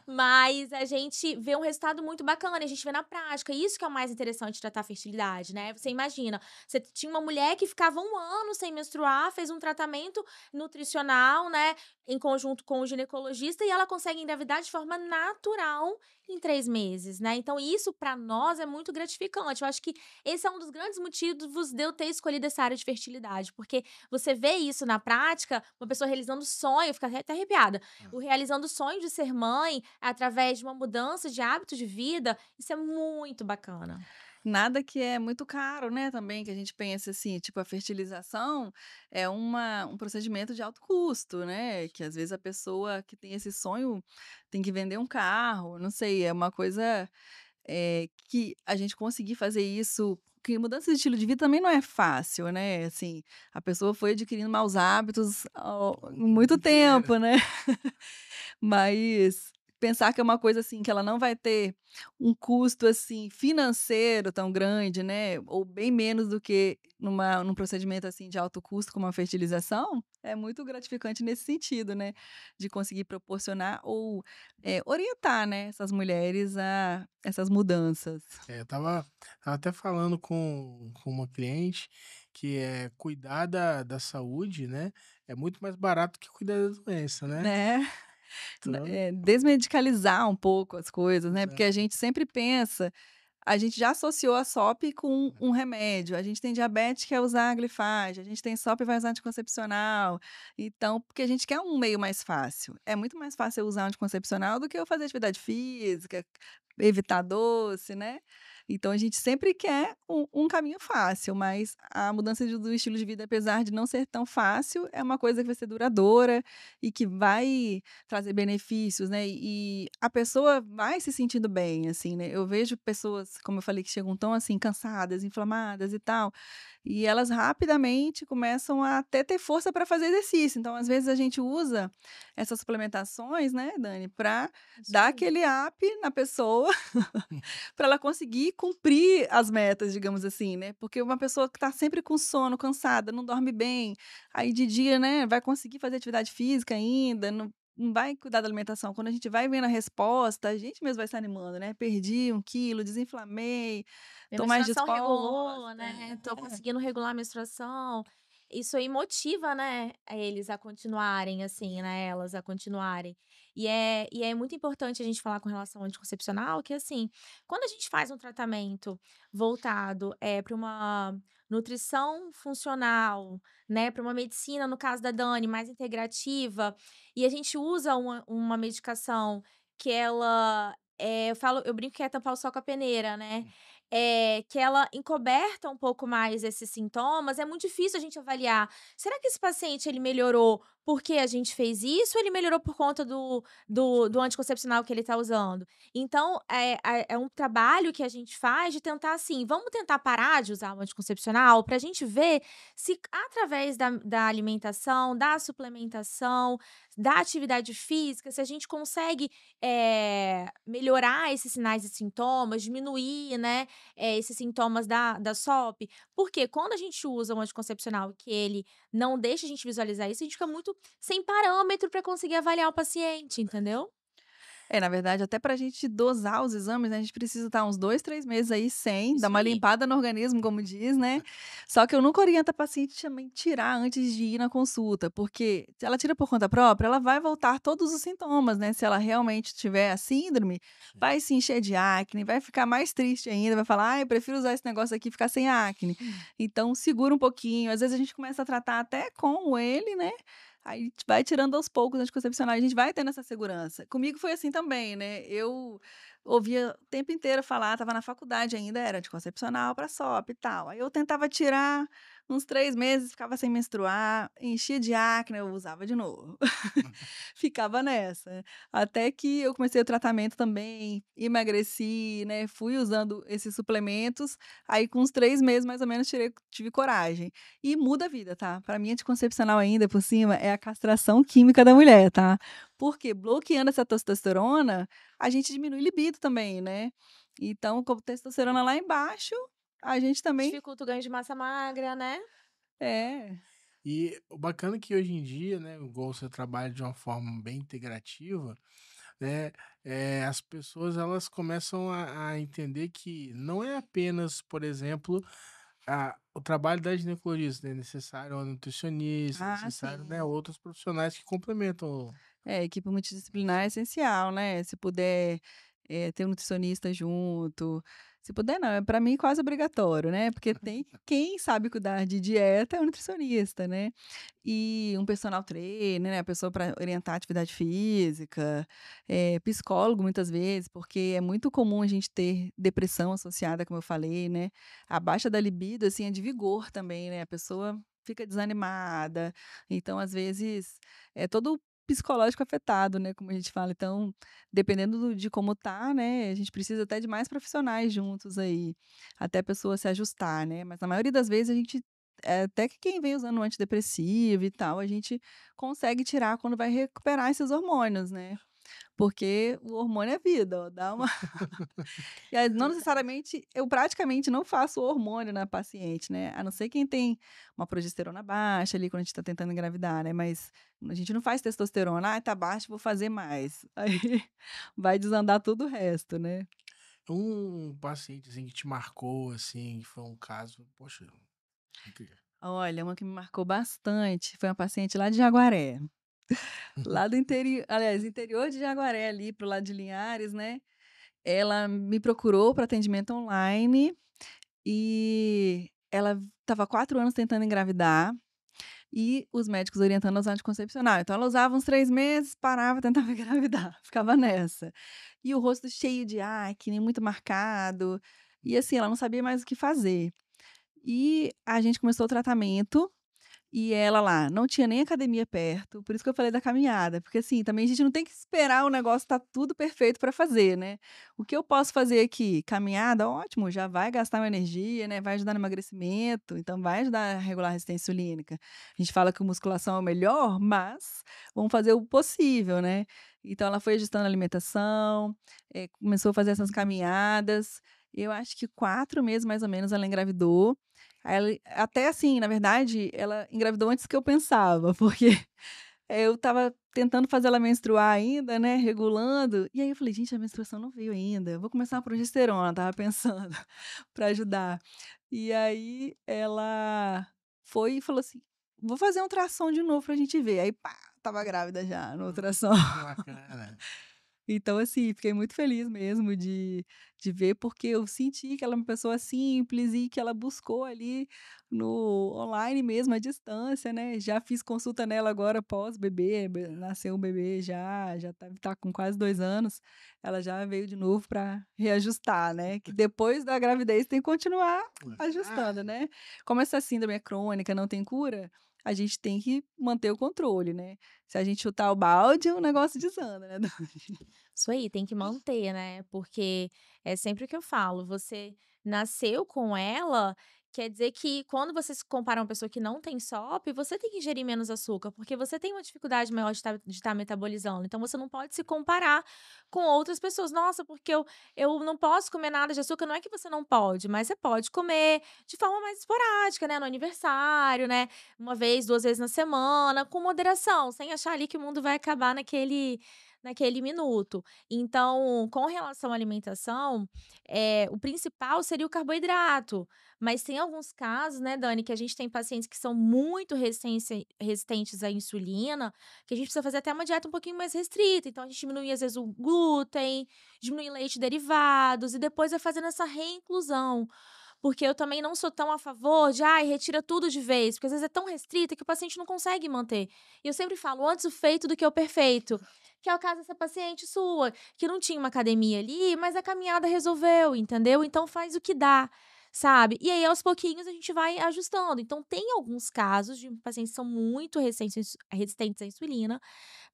Mas a gente vê um resultado muito bacana, a gente vê na prática. Isso que é o mais interessante de tratar a fertilidade, né? Você imagina, você tinha uma mulher que ficava um ano sem menstruar, fez um tratamento nutricional, né, em conjunto com o ginecologista, e ela consegue engravidar de forma natural em 3 meses, né. Então isso para nós é muito gratificante. Eu acho que esse é um dos grandes motivos de eu ter escolhido essa área de fertilidade, porque você vê isso na prática, uma pessoa realizando o sonho, fica até arrepiada, o realizando o sonho de ser mãe, através de uma mudança de hábito de vida, isso é muito bacana. Nada que é muito caro, né, também, que a gente pensa assim, tipo, a fertilização é um procedimento de alto custo, né, que às vezes a pessoa que tem esse sonho tem que vender um carro, não sei, é uma coisa, que a gente conseguir fazer isso porque mudança de estilo de vida também não é fácil, né, assim, a pessoa foi adquirindo maus hábitos ao muito Inteira. tempo, né. Mas pensar que é uma coisa, assim, que ela não vai ter um custo, assim, financeiro tão grande, né, ou bem menos do que num procedimento, assim, de alto custo como a fertilização, é muito gratificante nesse sentido, né, de conseguir proporcionar ou, orientar, né, essas mulheres a essas mudanças. Eu estava até falando com uma cliente que é cuidar da saúde, né, é muito mais barato que cuidar da doença, né. Né. Então, Desmedicalizar um pouco as coisas, né, porque a exato. gente sempre pensa a gente já associou a SOP com um remédio, a gente tem diabetes, quer usar Glifage, a gente tem SOP e vai usar anticoncepcional, então porque a gente quer um meio mais fácil. É muito mais fácil eu usar anticoncepcional do que eu fazer atividade física, evitar doce, né. Então a gente sempre quer um caminho fácil, mas a mudança do estilo de vida, apesar de não ser tão fácil, é uma coisa que vai ser duradoura e que vai trazer benefícios, né, e a pessoa vai se sentindo bem, assim, né. Eu vejo pessoas, como eu falei, que chegam tão, assim, cansadas, inflamadas e tal, e elas rapidamente começam a até ter força para fazer exercício. Então, às vezes, a gente usa essas suplementações, né, Dani, para Isso dar aí. aquele up na pessoa, para ela conseguir cumprir as metas, digamos assim, né. Porque uma pessoa que está sempre com sono, cansada, não dorme bem, aí de dia, né, vai conseguir fazer atividade física ainda, não vai cuidar da alimentação. Quando a gente vai vendo a resposta, a gente mesmo vai se animando, né. "Perdi 1 quilo, desinflamei, Minha tô mais menstruação disposta". regulou, né, tô É. conseguindo regular a menstruação. Isso aí motiva, né, a eles a continuarem, assim, né, elas a continuarem. E é muito importante a gente falar com relação ao anticoncepcional que, assim, quando a gente faz um tratamento voltado, pra uma nutrição funcional, né, para uma medicina, no caso da Dani, mais integrativa, e a gente usa uma medicação que ela, eu brinco que é tampar o sol com a peneira, né. que ela encoberta um pouco mais esses sintomas, é muito difícil a gente avaliar, será que esse paciente ele melhorou porque a gente fez isso ou ele melhorou por conta do anticoncepcional que ele está usando? Então, é um trabalho que a gente faz de tentar assim, vamos tentar parar de usar o anticoncepcional para a gente ver se através da alimentação, da suplementação, da atividade física, se a gente consegue, melhorar esses sinais e sintomas, diminuir, né, esses sintomas da SOP. Porque quando a gente usa um anticoncepcional que ele não deixa a gente visualizar isso, a gente fica muito sem parâmetro para conseguir avaliar o paciente, entendeu? Na verdade, até pra gente dosar os exames, né, a gente precisa estar uns 2, 3 meses aí sem, dar Isso uma aí. limpada no organismo, como diz, né. Só que eu nunca oriento a paciente também tirar antes de ir na consulta, porque se ela tira por conta própria, ela vai voltar todos os sintomas, né. Se ela realmente tiver a síndrome, vai se encher de acne, vai ficar mais triste ainda, vai falar: "Ai, eu prefiro usar esse negócio aqui e ficar sem acne". Então segura um pouquinho, às vezes a gente começa a tratar até com ele, né, aí a gente vai tirando aos poucos anticoncepcionais, a gente vai tendo essa segurança. Comigo foi assim também, né, eu ouvia o tempo inteiro falar, estava na faculdade ainda, era anticoncepcional para SOP e tal. Aí eu tentava tirar, uns 3 meses, ficava sem menstruar, enchia de acne, eu usava de novo. Ficava nessa. Até que eu comecei o tratamento também, emagreci, né, fui usando esses suplementos, aí com uns 3 meses mais ou menos tive coragem. E muda a vida, tá. Pra mim anticoncepcional ainda por cima é a castração química da mulher, tá. Porque bloqueando essa testosterona, a gente diminui libido também, né. Então com testosterona lá embaixo, a gente também Dificulta o ganho de massa magra, né? é. E o bacana é que hoje em dia, né, igual você trabalha de uma forma bem integrativa, né, as pessoas elas começam a entender que não é apenas, por exemplo, o trabalho da ginecologista, é necessário uma nutricionista, é Ah, necessário, né, sim. outros profissionais que complementam. Equipe multidisciplinar é essencial, né, se puder, ter um nutricionista junto, se puder não, é para mim quase obrigatório, né, porque tem quem sabe cuidar de dieta é o nutricionista, né, e um personal trainer, né, a pessoa para orientar a atividade física, psicólogo muitas vezes, porque é muito comum a gente ter depressão associada, como eu falei, né, a baixa da libido, assim, é de vigor também, né, a pessoa fica desanimada, então às vezes é todo psicológico afetado, né, como a gente fala. Então, dependendo de como tá, né, a gente precisa até de mais profissionais juntos aí, até a pessoa se ajustar, né. Mas na maioria das vezes a gente até que quem vem usando um antidepressivo e tal, a gente consegue tirar quando vai recuperar esses hormônios, né. Porque o hormônio é vida, ó, dá uma e aí não necessariamente eu praticamente não faço hormônio na paciente, né, a não ser quem tem uma progesterona baixa ali quando a gente tá tentando engravidar, né, mas a gente não faz testosterona: "Ai, tá baixa, vou fazer mais". Aí vai desandar todo o resto, né. Um paciente, assim, que te marcou, assim, que foi um caso, poxa, incrível. Olha, uma que me marcou bastante foi uma paciente lá de Jaguaré, lá do interior de Jaguaré ali para o lado de Linhares, né, ela me procurou para atendimento online e ela estava 4 anos tentando engravidar. E os médicos orientando a usar anticoncepcional. Então ela usava uns 3 meses, parava, tentava engravidar, ficava nessa. E o rosto cheio de acne, muito marcado, e assim, ela não sabia mais o que fazer. E a gente começou o tratamento e ela lá, não tinha nem academia perto, por isso que eu falei da caminhada, porque assim, também a gente não tem que esperar o negócio estar tudo perfeito para fazer, né. O que eu posso fazer aqui? Caminhada, ótimo, já vai gastar uma energia, né, vai ajudar no emagrecimento, então vai ajudar a regular a resistência insulínica. A gente fala que musculação é o melhor, mas vamos fazer o possível, né. Então ela foi ajustando a alimentação, começou a fazer essas caminhadas, eu acho que 4 meses mais ou menos ela engravidou. Aí ela até assim, na verdade, ela engravidou antes que eu pensava, porque, eu estava tentando fazer ela menstruar ainda, né, regulando, e aí eu falei: "Gente, a menstruação não veio ainda, eu vou começar uma progesterona", estava pensando, pra ajudar. E aí ela foi e falou assim: "Vou fazer um ultrassom de novo pra gente ver", aí pá, estava grávida já no ultrassom. Que bacana. Então, assim, fiquei muito feliz mesmo de ver, porque eu senti que ela é uma pessoa simples e que ela buscou ali no online mesmo, à distância, né. Já fiz consulta nela agora pós-bebê, nasceu o bebê já tá com quase 2 anos, ela já veio de novo para reajustar, né, que depois da gravidez tem que continuar ajustando, Ah, né. Como essa síndrome é crônica, não tem cura, a gente tem que manter o controle, né. Se a gente chutar o balde, o negócio desanda, né. Isso aí, tem que manter, né, porque é sempre o que eu falo, você nasceu com ela, quer dizer que quando você se compara a uma pessoa que não tem SOP, você tem que ingerir menos açúcar, porque você tem uma dificuldade maior de estar metabolizando, então você não pode se comparar com outras pessoas. "Nossa, porque eu não posso comer nada de açúcar", não é que você não pode, mas você pode comer de forma mais esporádica, né, no aniversário, né, 1 vez, 2 vezes na semana, com moderação, sem achar ali que o mundo vai acabar naquele minuto. Então, com relação à alimentação, o principal seria o carboidrato, mas tem alguns casos, né, Dani, que a gente tem pacientes que são muito resistentes à insulina, que a gente precisa fazer até uma dieta um pouquinho mais restrita, então a gente diminui às vezes o glúten, diminui leite derivados e depois vai fazendo essa reinclusão. Porque eu também não sou tão a favor de: "Ai, retira tudo de vez", porque às vezes é tão restrita que o paciente não consegue manter. E eu sempre falo: "Antes o feito do que o perfeito", que é o caso dessa paciente sua, que não tinha uma academia ali, mas a caminhada resolveu, entendeu? Então faz o que dá, sabe? E aí aos pouquinhos a gente vai ajustando. Então tem alguns casos de pacientes que são muito resistentes à insulina,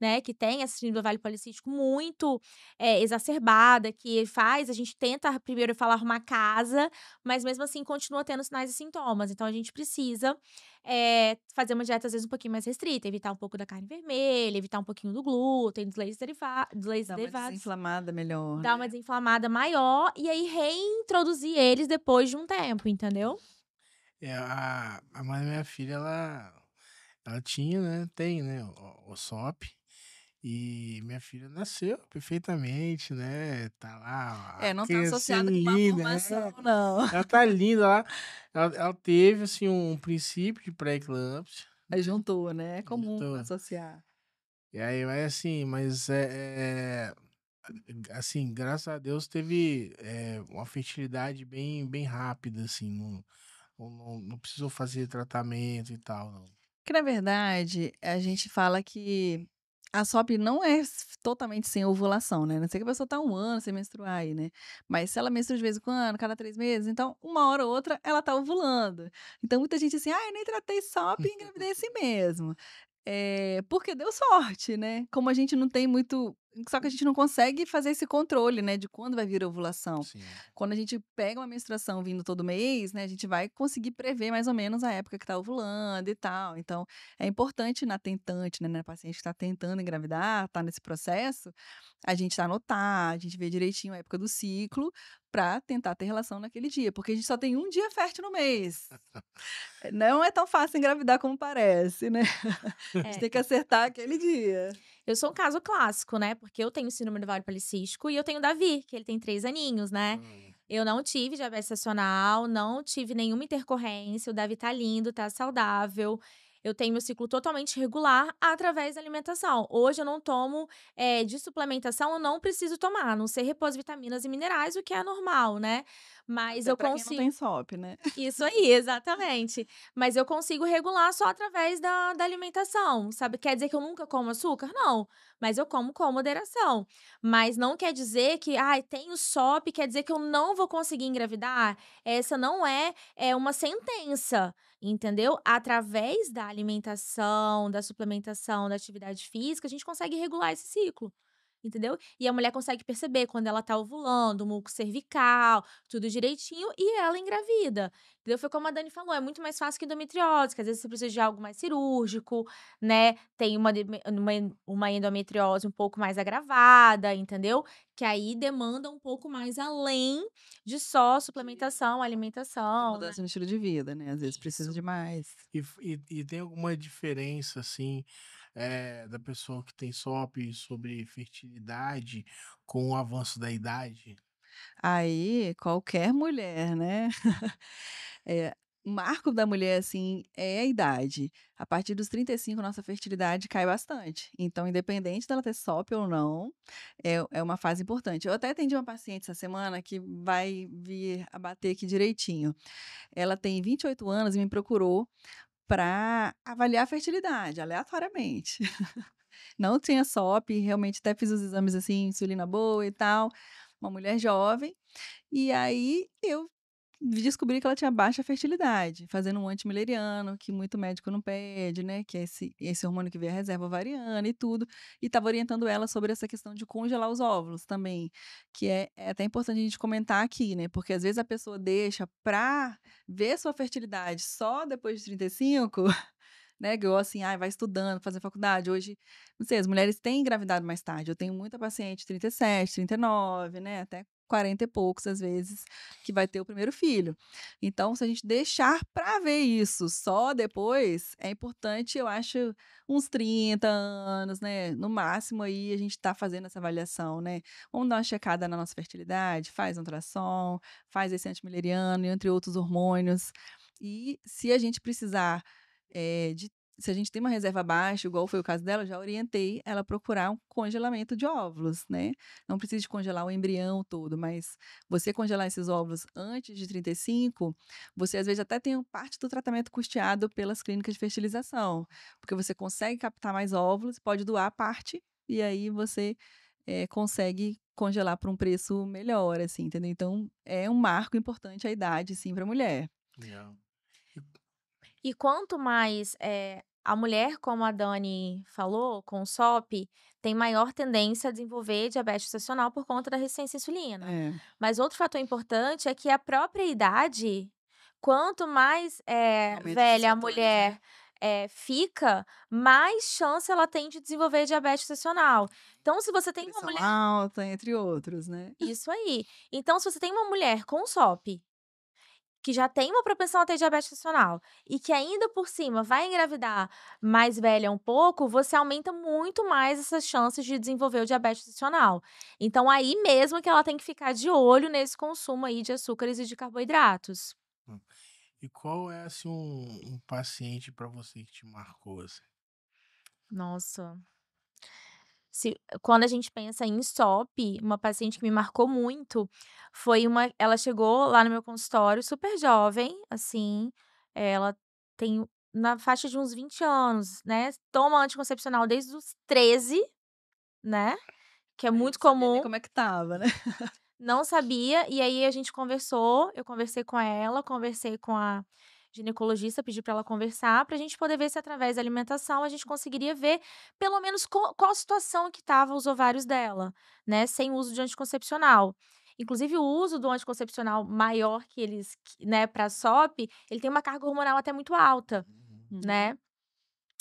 né, que tem essa síndrome do ovário policístico muito, exacerbada, que faz a gente tenta primeiro falar arrumar casa, mas mesmo assim continua tendo sinais e sintomas. Então a gente precisa, fazer uma dieta às vezes um pouquinho mais restrita, evitar um pouco da carne vermelha, evitar um pouquinho do glúten, dos leites Dá uma derivados, desinflamada melhor, dar uma né. desinflamada maior e aí reintroduzir eles depois de um tempo, entendeu? a mãe da minha filha, ela tinha, né, tem, né, o SOP, e minha filha nasceu perfeitamente, né, tá lá, a É, não tá criancinha associado com má linda, formação não. ela tá linda lá. Ela teve, assim, um princípio de pré-eclâmpsia, Aí juntou, né, é comum juntou. associar. E aí, mas assim, assim, graças a Deus teve, uma fertilidade bem rápida, assim, não precisou fazer tratamento e tal, não. Que na verdade, a gente fala que a SOP não é totalmente sem ovulação, né, a não ser que a pessoa tá 1 ano sem menstruar aí, né, mas se ela menstrua de vez em quando, cada 3 meses, então uma hora ou outra ela tá ovulando. Então muita gente assim: "Ai, eu nem tratei SOP e engravidei assim mesmo". Porque deu sorte, né. Como a gente não tem muito só que a gente não consegue fazer esse controle, né, de quando vai vir a ovulação. Sim. Quando a gente pega uma menstruação vindo todo mês, né, a gente vai conseguir prever mais ou menos a época que tá ovulando e tal. Então, é importante na tentante, né, na paciente que está tentando engravidar, tá nesse processo, a gente anotar, a gente ver direitinho a época do ciclo, pra tentar ter relação naquele dia, porque a gente só tem 1 dia fértil no mês. Não é tão fácil engravidar como parece, né. A gente É. tem que acertar aquele dia. Eu sou um caso clássico, né, porque eu tenho síndrome do ovário policístico e eu tenho o Davi, que ele tem 3 aninhos, né. Hum. Eu não tive diabetes gestacional, não tive nenhuma intercorrência, o Davi tá lindo, tá saudável. Eu tenho meu ciclo totalmente regular através da alimentação. Hoje eu não tomo, de suplementação eu não preciso tomar, a não ser repor vitaminas e minerais, o que é normal, né. Mas Até eu pra quem não tem consigo SOP, né. isso aí, exatamente. Mas eu consigo regular só através da alimentação, sabe. Quer dizer que eu nunca como açúcar? Não, mas eu como com moderação. Mas não quer dizer que: "Ai, tenho SOP, quer dizer que eu não vou conseguir engravidar?". Essa não é uma sentença, entendeu. Através da alimentação, da suplementação, da atividade física, a gente consegue regular esse ciclo, entendeu. E a mulher consegue perceber quando ela tá ovulando, o muco cervical, tudo direitinho e ela engravida, entendeu. Foi como a Dani falou, é muito mais fácil que endometriose, que às vezes você precisa de algo mais cirúrgico, né, tem uma endometriose um pouco mais agravada, entendeu, que aí demanda um pouco mais além de só suplementação, De alimentação, né. mudança no estilo de vida, né, às vezes precisa Isso. de mais. E tem alguma diferença, assim, da pessoa que tem SOP sobre fertilidade com o avanço da idade? Aí, qualquer mulher, né. o marco da mulher, assim, é a idade. A partir dos 35, nossa fertilidade cai bastante. Então, independente dela ter SOP ou não, é uma fase importante. Eu até atendi uma paciente essa semana que vai vir a bater aqui direitinho. Ela tem 28 anos e me procurou para avaliar a fertilidade, aleatoriamente. Não tinha SOP, realmente até fiz os exames, assim, insulina boa e tal, uma mulher jovem. E aí eu descobri que ela tinha baixa fertilidade, fazendo um antimileriano, que muito médico não pede, né, que é esse hormônio que vem a reserva ovariana e tudo, e estava orientando ela sobre essa questão de congelar os óvulos também, que é até importante a gente comentar aqui, né, porque às vezes a pessoa deixa pra ver sua fertilidade só depois de 35, né, igual assim, ai, vai estudando, fazer faculdade. Hoje, não sei, as mulheres têm engravidado mais tarde. Eu tenho muita paciente 37, 39, né, até 40 e poucos, às vezes, que vai ter o primeiro filho. Então, se a gente deixar para ver isso só depois, é importante, eu acho, uns 30 anos, né, no máximo aí a gente tá fazendo essa avaliação, né. Vamos dar uma checada na nossa fertilidade, faz um ultrassom, faz esse antimileriano, entre outros hormônios. E se a gente precisar de se a gente tem uma reserva baixa, igual foi o caso dela, eu já orientei ela a procurar um congelamento de óvulos, né. Não precisa de congelar o embrião todo, mas você congelar esses óvulos antes de 35, você às vezes até tem parte do tratamento custeado pelas clínicas de fertilização, porque você consegue captar mais óvulos, pode doar parte, e aí você, consegue congelar por um preço melhor, assim, entendeu. Então é um marco importante a idade, sim, para a mulher. Legal. E quanto mais, a mulher, como a Dani falou, com o SOP, tem maior tendência a desenvolver diabetes gestacional por conta da resistência à insulina. É, Mas outro fator importante é que a própria idade, quanto mais, aumenta esses velha a fatores, né. mulher, fica, mais chance ela tem de desenvolver diabetes gestacional. Então se você tem uma Pressão mulher alta, entre outros, né. isso aí. Então se você tem uma mulher com SOP que já tem uma propensão a ter diabetes gestacional e que ainda por cima vai engravidar mais velha um pouco, você aumenta muito mais essas chances de desenvolver o diabetes gestacional. Então aí mesmo que ela tem que ficar de olho nesse consumo aí de açúcares e de carboidratos. Hum. E qual é, assim, um paciente para você que te marcou, assim? Nossa, se quando a gente pensa em SOP, uma paciente que me marcou muito foi uma ela chegou lá no meu consultório super jovem, assim, ela tem na faixa de uns 20 anos, né, toma anticoncepcional desde os 13, né, que é Aí muito não sabia nem comum, como é que estava, né. não sabia, e aí a gente conversou, eu conversei com ela, conversei com a ginecologista, pedi para ela conversar, pra gente poder ver se através da alimentação a gente conseguiria ver pelo menos qual a situação que estava os ovários dela, né, sem uso de anticoncepcional. Inclusive o uso do anticoncepcional maior que eles né, pra SOP, ele tem uma carga hormonal até muito alta, Uhum. Uhum. né.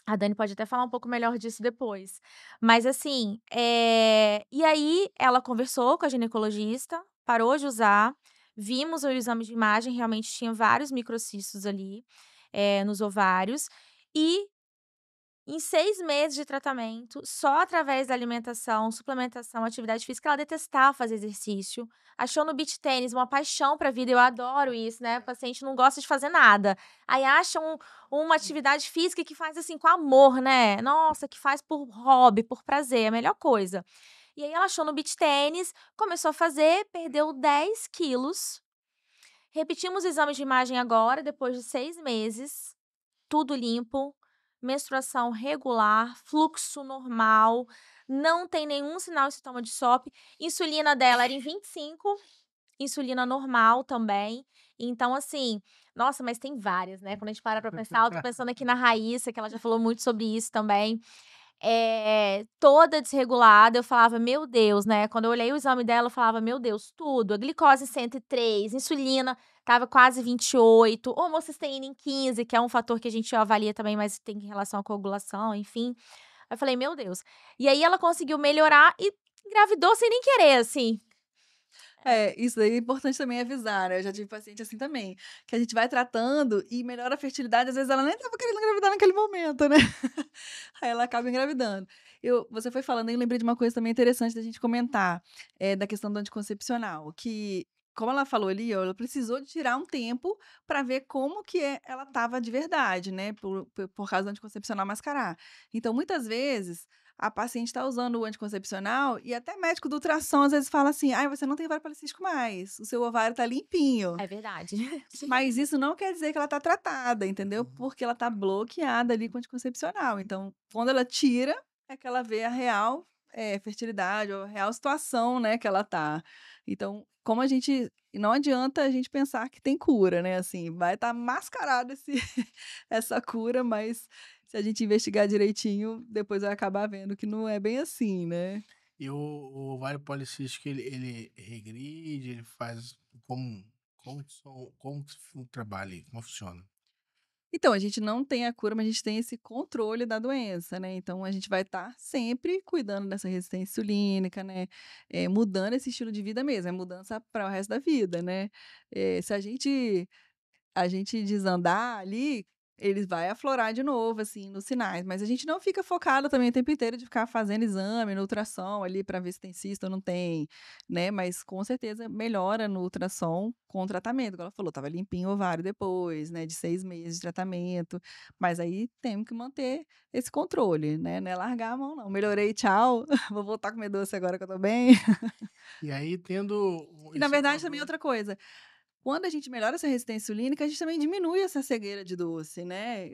A Dani pode até falar um pouco melhor disso depois. Mas assim, e aí ela conversou com a ginecologista, parou de usar, vimos o exame de imagem, realmente tinha vários microcistos ali, nos ovários, e em 6 meses de tratamento, só através da alimentação, suplementação, atividade física, ela detestava fazer exercício, achou no beach tênis uma paixão pra vida, eu adoro isso, né, o paciente não gosta de fazer nada, aí acha uma atividade física que faz, assim, com amor, né, nossa, que faz por hobby, por prazer, é a melhor coisa. E aí ela achou no beach tênis, começou a fazer, perdeu 10 quilos, repetimos o exame de imagem agora, depois de 6 meses, tudo limpo, menstruação regular, fluxo normal, não tem nenhum sinal e sintoma de SOP. Insulina dela era em 25, insulina normal também. Então, assim, nossa, mas tem várias, né? Quando a gente para pra pensar, eu tô pensando aqui na Raíssa, que ela já falou muito sobre isso também. Toda desregulada, eu falava: "Meu Deus", né, quando eu olhei o exame dela, eu falava: "Meu Deus, tudo", a glicose 103, insulina estava quase 28, homocisteína em 15, que é um fator que a gente avalia também, mas tem relação à coagulação, enfim. Aí eu falei: "Meu Deus". E aí ela conseguiu melhorar e engravidou sem nem querer, assim. É, isso daí é importante também avisar, né, eu já tive paciente assim também, que a gente vai tratando e melhora a fertilidade, às vezes ela nem estava querendo engravidar naquele momento, né. Aí ela acaba engravidando. Você foi falando aí, eu lembrei de uma coisa também interessante da gente comentar, da questão do anticoncepcional, que como ela falou ali, ó, ela precisou de tirar um tempo para ver como que ela estava de verdade, né, por causa do anticoncepcional mascarar. Então, muitas vezes, a paciente está usando o anticoncepcional e até médico do ultrassom às vezes fala assim: "Ai, você não tem ovário policístico mais, o seu ovário está limpinho". É verdade. Mas isso não quer dizer que ela está tratada, entendeu? Uhum. Porque ela está bloqueada ali com anticoncepcional. Então, quando ela tira, é que ela vê a real, fertilidade ou a real situação, né, que ela tá. Então, como a gente não adianta a gente pensar que tem cura, né, assim, vai estar mascarado esse essa cura, mas se a gente investigar direitinho, depois vai acabar vendo que não é bem assim, né. E o ovário policístico ele regride, ele faz como que trabalha aí, como funciona? Então, a gente não tem a cura, mas a gente tem esse controle da doença, né, então a gente vai estar sempre cuidando dessa resistência insulínica, né, mudando esse estilo de vida mesmo, é mudança para o resto da vida, né. Se a gente desandar ali, ele vai aflorar de novo, assim, nos sinais, mas a gente não fica focado também o tempo inteiro de ficar fazendo exame no ultrassom ali para ver se tem cisto ou não tem, né, mas com certeza melhora no ultrassom com o tratamento, igual ela falou, estava limpinho o ovário depois, né, de 6 meses de tratamento, mas aí temos que manter esse controle, né, não é largar a mão não, melhorei, tchau, vou voltar a comer doce agora que eu tô bem. E aí tendo E na esse verdade também controle. outra coisa, quando a gente melhora essa resistência insulínica, a gente também diminui essa cegueira de doce, né.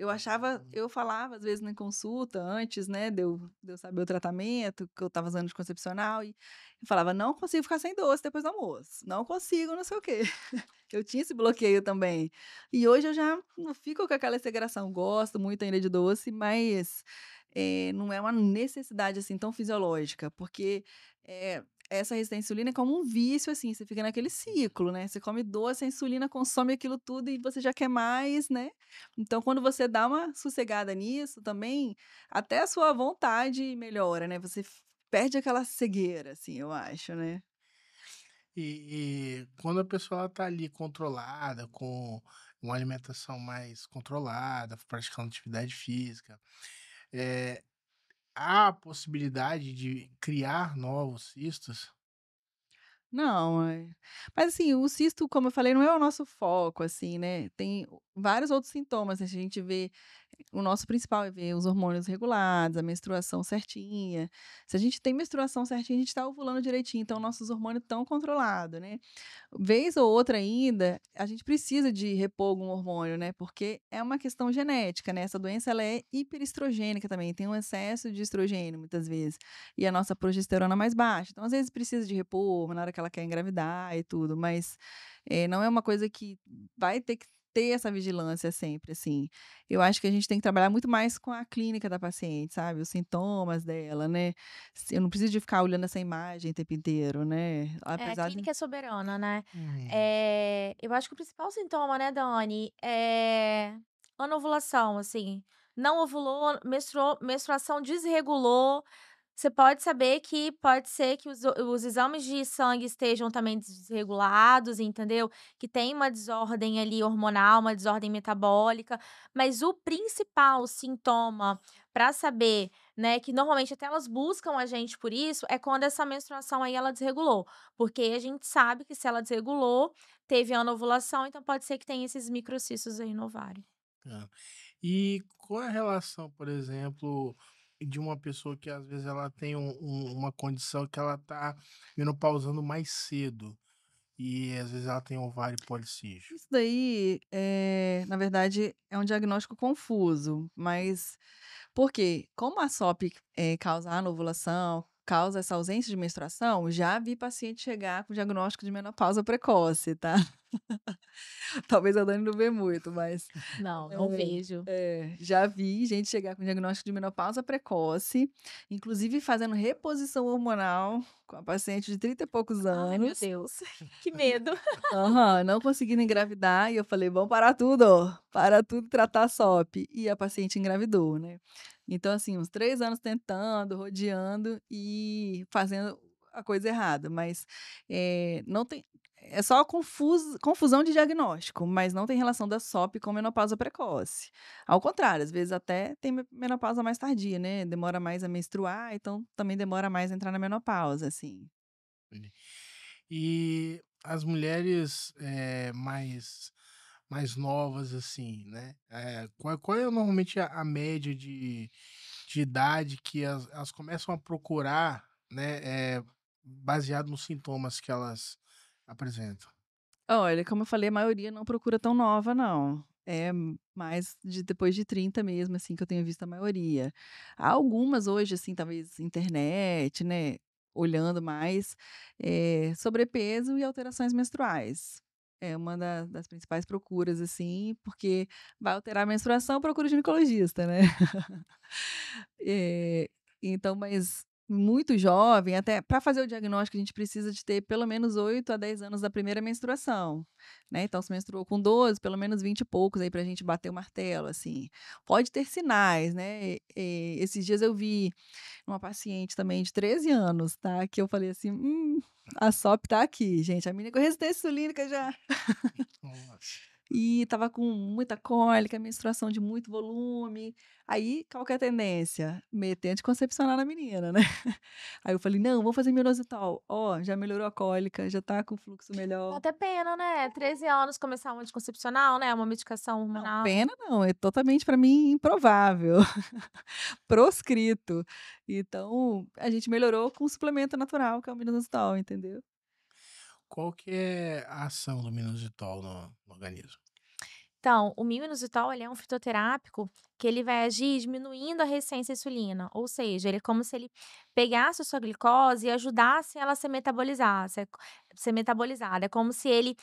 Eu falava às vezes na consulta antes, né, de eu saber o tratamento, que eu estava usando anticoncepcional e eu falava: "Não consigo ficar sem doce depois do almoço, não consigo não sei o quê". Eu tinha esse bloqueio também. E hoje eu já não fico com aquela segregação, gosto muito ainda de doce, mas, não é uma necessidade, assim, tão fisiológica, porque, essa resistência à insulina é como um vício, assim, você fica naquele ciclo, né, você come doce, a insulina consome aquilo tudo e você já quer mais, né. Então quando você dá uma sossegada nisso também, até a sua vontade melhora, né, você perde aquela cegueira, assim, eu acho, né. E quando a pessoa ela tá ali controlada, com uma alimentação mais controlada, praticando atividade física, eh, há a possibilidade de criar novos cistos? Não, mas assim, o cisto, como eu falei, não é o nosso foco, assim, né, tem vários outros sintomas, né, se a gente vê o nosso principal é ver os hormônios regulados, a menstruação certinha. Se a gente tem menstruação certinha, a gente está ovulando direitinho, então nossos hormônios estão controlados, né. Vez ou outra ainda, a gente precisa de repor algum hormônio, né, porque é uma questão genética, né, essa doença ela é hiperestrogênica também, tem um excesso de estrogênio muitas vezes, e a nossa progesterona é mais baixa, então às vezes precisa de repor na hora que ela quer engravidar e tudo, mas, não é uma coisa que vai ter que ter essa vigilância sempre, assim. Eu acho que a gente tem que trabalhar muito mais com a clínica da paciente, sabe, os sintomas dela, né. Eu não preciso de ficar olhando essa imagem o tempo inteiro, né, É, a apesar de clínica é soberana, né. Hum, Eu acho que o principal sintoma, né, Dani, é anovulação, assim, não ovulou, menstruação desregulou, você pode saber que pode ser que os exames de sangue estejam também desregulados, entendeu, que tem uma desordem ali hormonal, uma desordem metabólica, mas o principal sintoma para saber, né, que normalmente até elas buscam a gente por isso, é quando essa menstruação aí ela desregulou, porque a gente sabe que se ela desregulou, teve anovulação, então pode ser que tenha esses microcistos aí no ovário. tá. E qual é a relação, por exemplo, de uma pessoa que às vezes ela tem uma condição que ela tá menopausando mais cedo, e às vezes ela tem ovário policístico? isso daí, na verdade, é um diagnóstico confuso, mas por quê? Como a SOP, causa anovulação, causa essa ausência de menstruação, já vi paciente chegar com diagnóstico de menopausa precoce, tá. Talvez a Dani não vê muito, mas Não, não vejo. já vi gente chegar com diagnóstico de menopausa precoce, inclusive fazendo reposição hormonal com a paciente de 30 e poucos Ai, meu anos. Deus, que medo. Aham, não conseguindo engravidar e eu falei: "Vamos parar tudo, para tudo e tratar a SOP", e a paciente engravidou, né. Então assim, uns 3 anos tentando, rodeando e fazendo a coisa errada, mas, não tem é só confusão de diagnóstico, mas não tem relação da SOP com menopausa precoce. Ao contrário, às vezes até tem menopausa mais tardia, né, demora mais a menstruar, então também demora mais a entrar na menopausa, assim. Entendi. E as mulheres, mais novas, assim, né, qual é normalmente a média de idade que elas começam a procurar, né, baseado nos sintomas que elas apresentam? Olha, como eu falei, a maioria não procura tão nova não. É mais de depois de 30 mesmo, assim, que eu tenho visto a maioria. Há algumas hoje, assim, talvez internet, né, olhando mais, sobrepeso e alterações menstruais. É uma das principais procuras, assim, porque vai alterar a menstruação, procura o ginecologista, né. Eh, então, mas muito jovem, até para fazer o diagnóstico, a gente precisa de ter pelo menos 8 a 10 anos da primeira menstruação, né. Então, se menstruou com 12, pelo menos 20 e poucos aí para a gente bater o martelo, assim. Pode ter sinais, né. Esses dias eu vi uma paciente também de 13 anos, tá, que eu falei assim: a SOP tá aqui, gente, a menina com resistência insulínica já. Nossa. E estava com muita cólica, menstruação de muito volume. Aí, qual que é a tendência? Meter anticoncepcional na menina, né. Aí eu falei: "Não, vamos fazer minoxidil. Ó, já melhorou a cólica, já tá com fluxo Dá melhor". até pena, né, 13 anos começar um anticoncepcional, né, uma medicação Não, hormonal. pena não, é totalmente para mim improvável, proscrito. Então, a gente melhorou com um suplemento natural que é o minoxidil, entendeu. Qual que é a ação do minoxidil no organismo? Então, o mioinositol, ele é um fitoterápico que ele vai agir diminuindo a resistência à insulina, ou seja, ele é como se ele pegasse a sua glicose e ajudasse ela a ser metabolizada. É como se ele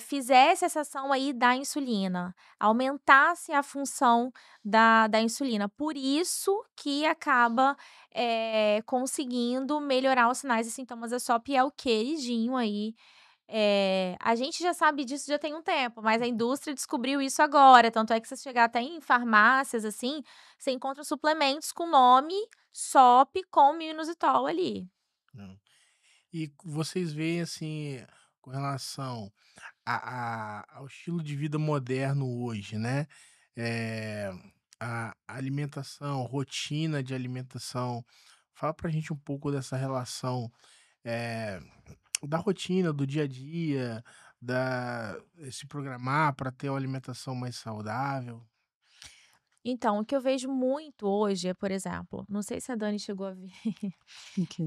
fizesse essa ação aí da insulina, aumentasse a função da insulina. Por isso que acaba conseguindo melhorar os sinais e sintomas da SOP e é o queridinho aí a gente já sabe disso já tem um tempo, mas a indústria descobriu isso agora, tanto é que se você chegar até em farmácias, assim, você encontra suplementos com nome SOP com minoxidil ali. Hum. E vocês veem, assim, com relação ao estilo de vida moderno hoje, né, eh, a alimentação, rotina de alimentação, fala pra gente um pouco dessa relação, eh, da rotina, do dia a dia, se programar para ter uma alimentação mais saudável. Então, o que eu vejo muito hoje é, por exemplo, não sei se a Dani chegou a ver, Ok.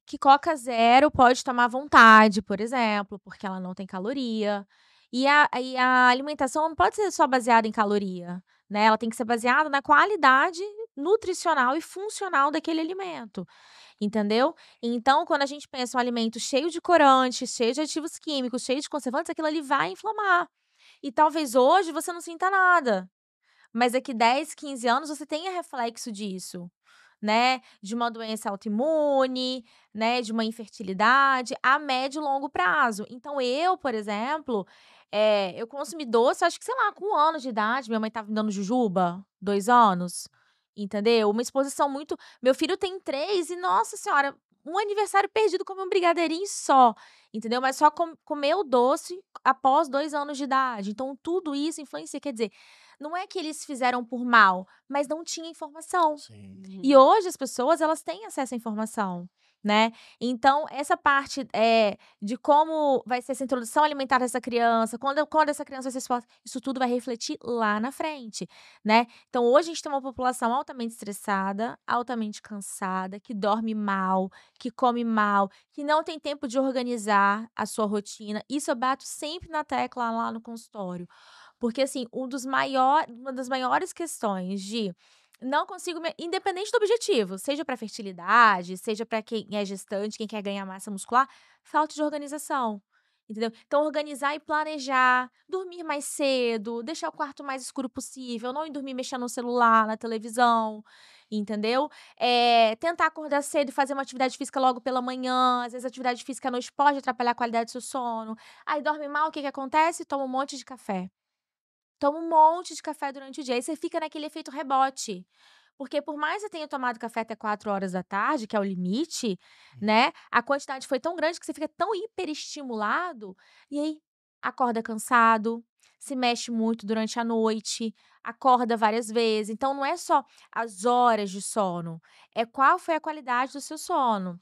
que Coca Zero pode tomar à vontade, por exemplo, porque ela não tem caloria. E a alimentação não pode ser só baseada em caloria, né, ela tem que ser baseada na qualidade nutricional e funcional daquele alimento. Entendeu? Então, quando a gente pensa um alimento cheio de corantes, cheio de aditivos químicos, cheio de conservantes, aquilo ali vai inflamar. E talvez hoje você não sinta nada, mas daqui 10, 15 anos você tenha reflexo disso, né? De uma doença autoimune, né? De uma infertilidade a médio e longo prazo. Então, eu, por exemplo, eu consumi doce, acho que, sei lá, com 1 ano de idade, minha mãe estava me dando jujuba, 2 anos, entendeu? Uma exposição muito. Meu filho tem 3 e, nossa senhora, um aniversário perdido comer um brigadeirinho só, entendeu? Mas só comer o doce após 2 anos de idade. Então, tudo isso influencia. Quer dizer, não é que eles fizeram por mal, mas não tinha informação. Sim. E Uhum. hoje as pessoas, elas têm acesso à informação, né. Então essa parte, de como vai ser essa introdução alimentar dessa criança, quando essa criança vai ser exposta, isso tudo vai refletir lá na frente, né. Então hoje a gente tem uma população altamente estressada, altamente cansada, que dorme mal, que come mal, que não tem tempo de organizar a sua rotina. Isso eu bato sempre na tecla lá no consultório. Porque, assim, uma das maiores questões de não consigo me independente do objetivo, seja para fertilidade, seja para quem é gestante, quem quer ganhar massa muscular, falta de organização, entendeu? Então organizar e planejar, dormir mais cedo, deixar o quarto mais escuro possível, não ir dormir mexendo no celular, na televisão, entendeu? Tentar acordar cedo e fazer uma atividade física logo pela manhã, às vezes a atividade física à noite pode atrapalhar a qualidade do seu sono. Aí dorme mal, o que que acontece? Toma um monte de café. Toma um monte de café durante o dia, aí você fica naquele efeito rebote. Porque por mais que você tenha tomado café até 4 horas da tarde, que é o limite, né, a quantidade foi tão grande que você fica tão hiperestimulado, e aí acorda cansado, se mexe muito durante a noite, acorda várias vezes. Então não é só as horas de sono, é qual foi a qualidade do seu sono.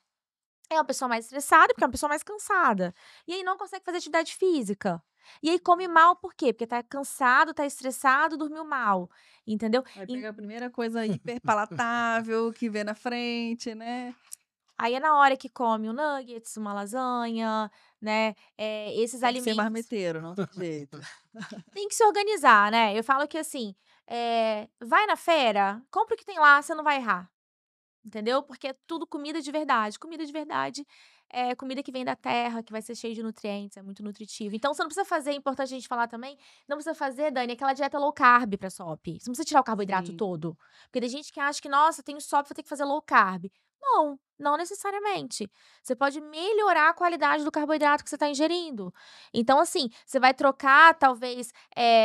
É uma pessoa mais estressada, porque é uma pessoa mais cansada. E aí não consegue fazer atividade física. E aí come mal por quê? Porque tá cansado, tá estressado, dormiu mal, entendeu? Aí pega a primeira coisa hiper palatável que vê na frente, né. Aí é na hora que come um nuggets, uma lasanha, né, esses Tem que ser alimentos. marmiteiro, não tem jeito. Tem que se organizar, né. Eu falo que assim, vai na feira, compra o que tem lá, você não vai errar. Entendeu? Porque é tudo comida de verdade. Comida de verdade é comida que vem da terra, que vai ser cheia de nutrientes, é muito nutritivo. Então você não precisa fazer, é importante a gente falar também, não precisa fazer, Dani, aquela dieta low carb pra SOP. Você não precisa tirar o carboidrato Sim. todo. Porque tem gente que acha que, nossa, tenho SOP, vou ter que fazer low carb. Não, não necessariamente. Você pode melhorar a qualidade do carboidrato que você está ingerindo. Então, assim, você vai trocar, talvez,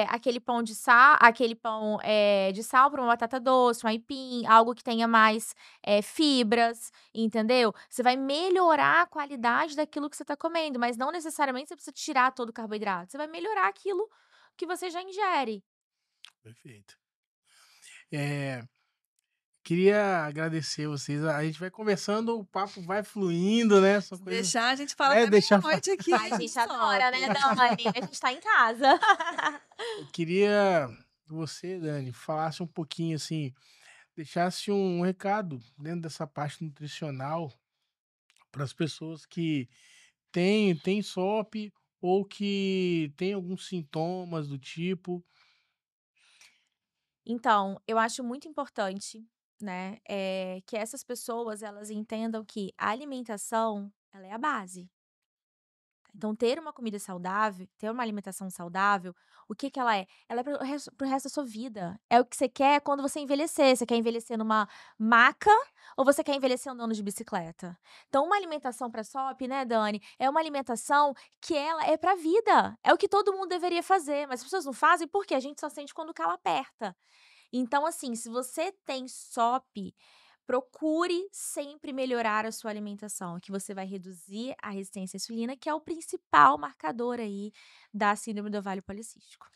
aquele pão de sal, aquele pão de sal por uma batata doce, um aipim, algo que tenha mais fibras, entendeu? Você vai melhorar a qualidade daquilo que você está comendo, mas não necessariamente você precisa tirar todo o carboidrato. Você vai melhorar aquilo que você já ingere. Perfeito. Eh, Queria agradecer vocês. A gente vai conversando, o papo vai fluindo, né? São Se coisas. deixar, a gente fala até Deixar. meia-noite aqui Ai, a de gente adora, né, SOP. Dani? A gente tá em casa. Eu queria que você, Dani, falasse um pouquinho assim, deixasse um recado dentro dessa parte nutricional para as pessoas que têm SOP ou que têm alguns sintomas do tipo. Então, eu acho muito importante, né, que essas pessoas elas entendam que a alimentação, ela é a base. Então, ter uma comida saudável, ter uma alimentação saudável, o que que ela é? Ela é para o resto da sua vida. É o que você quer quando você envelhecer. Você quer envelhecer numa maca ou você quer envelhecer andando de bicicleta? Então, uma alimentação para SOP, né, Dani, é uma alimentação que ela é para vida. É o que todo mundo deveria fazer, mas as pessoas não fazem porque a gente só sente quando o calo aperta. Então, assim, se você tem SOP, procure sempre melhorar a sua alimentação, que você vai reduzir a resistência à insulina, que é o principal marcador aí da síndrome do ovário policístico.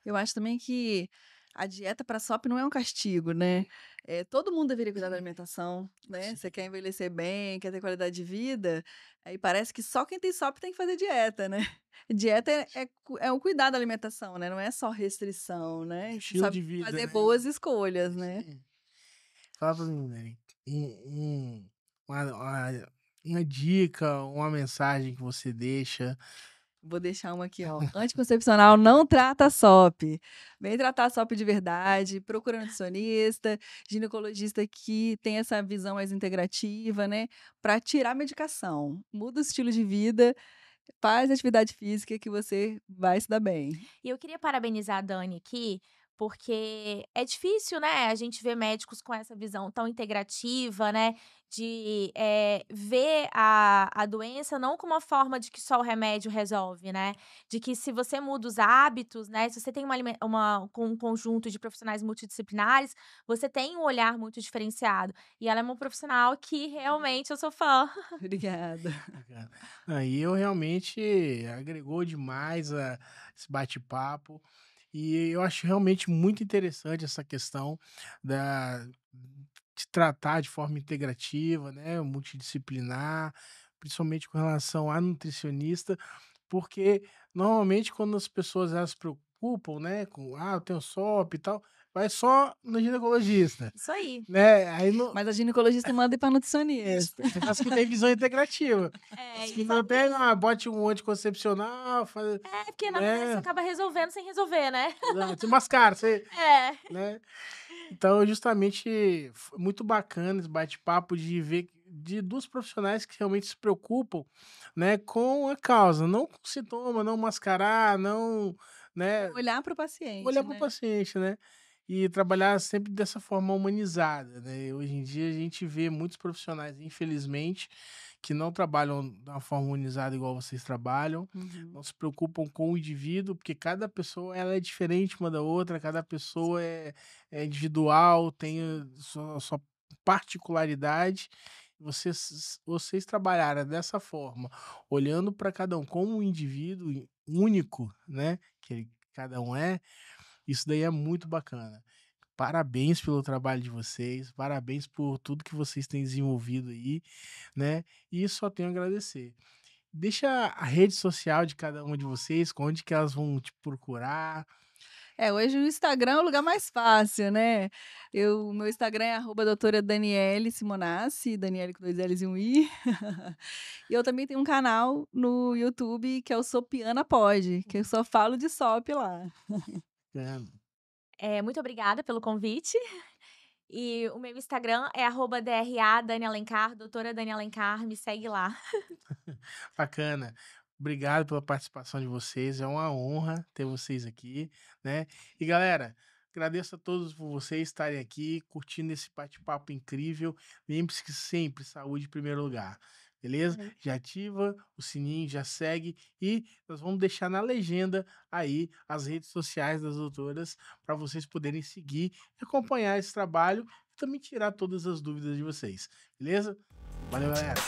Eu acho também que a dieta para SOP não é um castigo, né. Todo mundo deveria cuidar da alimentação, né. Assim, Você quer envelhecer bem, quer ter qualidade de vida, aí parece que só quem tem SOP tem que fazer dieta, né. Dieta é um cuidar da alimentação, né, não é só restrição, né. Você estilo sabe de vida, fazer né? boas escolhas, né. Sim. Fala pra mim, Dani, uma dica, uma mensagem que você deixa. Vou deixar uma aqui, ó. Anticoncepcional não trata SOP. Vem tratar SOP de verdade, procura nutricionista, ginecologista que tem essa visão mais integrativa, né, para tirar a medicação. Muda o estilo de vida, faz atividade física que você vai se dar bem. E eu queria parabenizar a Dani aqui, porque é difícil, né, a gente ver médicos com essa visão tão integrativa, né, de ver a doença não como uma forma de que só o remédio resolve, né, de que se você muda os hábitos, né, se você tem com um conjunto de profissionais multidisciplinares, você tem um olhar muito diferenciado. E ela é uma profissional que realmente eu sou fã. Obrigada. Bacana. Aí eu realmente agregou demais esse bate-papo. E eu acho realmente muito interessante essa questão da, de tratar de forma integrativa, né, multidisciplinar, principalmente com relação à nutricionista, porque normalmente quando as pessoas elas se preocupam, né, com eu tenho SOP e tal, vai só no ginecologista, Isso aí. né? Aí não, Mas a ginecologista manda ir pra isso, nutricionista. as que tem visão integrativa. É, As que isso não aí. tem, bote um anticoncepcional, faz, É, porque na verdade você né? acaba resolvendo sem resolver, né. Exato, mascara, você, É. né? Então, justamente, muito bacana esse bate-papo de ver de 2 profissionais que realmente se preocupam, né, com a causa, não com o sintoma, não mascarar, não, né, Olhar para o olhar paciente, para o né. paciente, né, e trabalhar sempre dessa forma humanizada, né. Hoje em dia a gente vê muitos profissionais, infelizmente, que não trabalham da forma humanizada igual vocês trabalham, Uhum. não se preocupam com o indivíduo, porque cada pessoa ela é diferente uma da outra, cada pessoa é individual, tem a sua particularidade. Vocês trabalharem dessa forma, olhando para cada um como um indivíduo único, né, que cada um é, isso daí é muito bacana. Parabéns pelo trabalho de vocês, parabéns por tudo que vocês têm desenvolvido aí, né? E só tenho a agradecer. Deixa a rede social de cada uma de vocês, onde que elas vão te procurar. Hoje o Instagram é o lugar mais fácil, né? Meu Instagram é @doutora Daniele Simonassi, Daniele com 2 L's e 1 I. E eu também tenho um canal no YouTube que é o Sopiana Pod, que eu só falo de SOP lá. Muito obrigada pelo convite. E o meu Instagram é @DRA Dani Alencar, doutora Dani Alencar, me segue lá. Bacana. Obrigado pela participação de vocês. É uma honra ter vocês aqui, né? E galera, agradeço a todos por vocês estarem aqui curtindo esse bate-papo incrível. Lembre-se que sempre saúde em primeiro lugar. Beleza? Ai. Já ativa o sininho, já segue e nós vamos deixar na legenda aí as redes sociais das doutoras para vocês poderem seguir e acompanhar esse trabalho e também tirar todas as dúvidas de vocês. Beleza? Valeu, galera.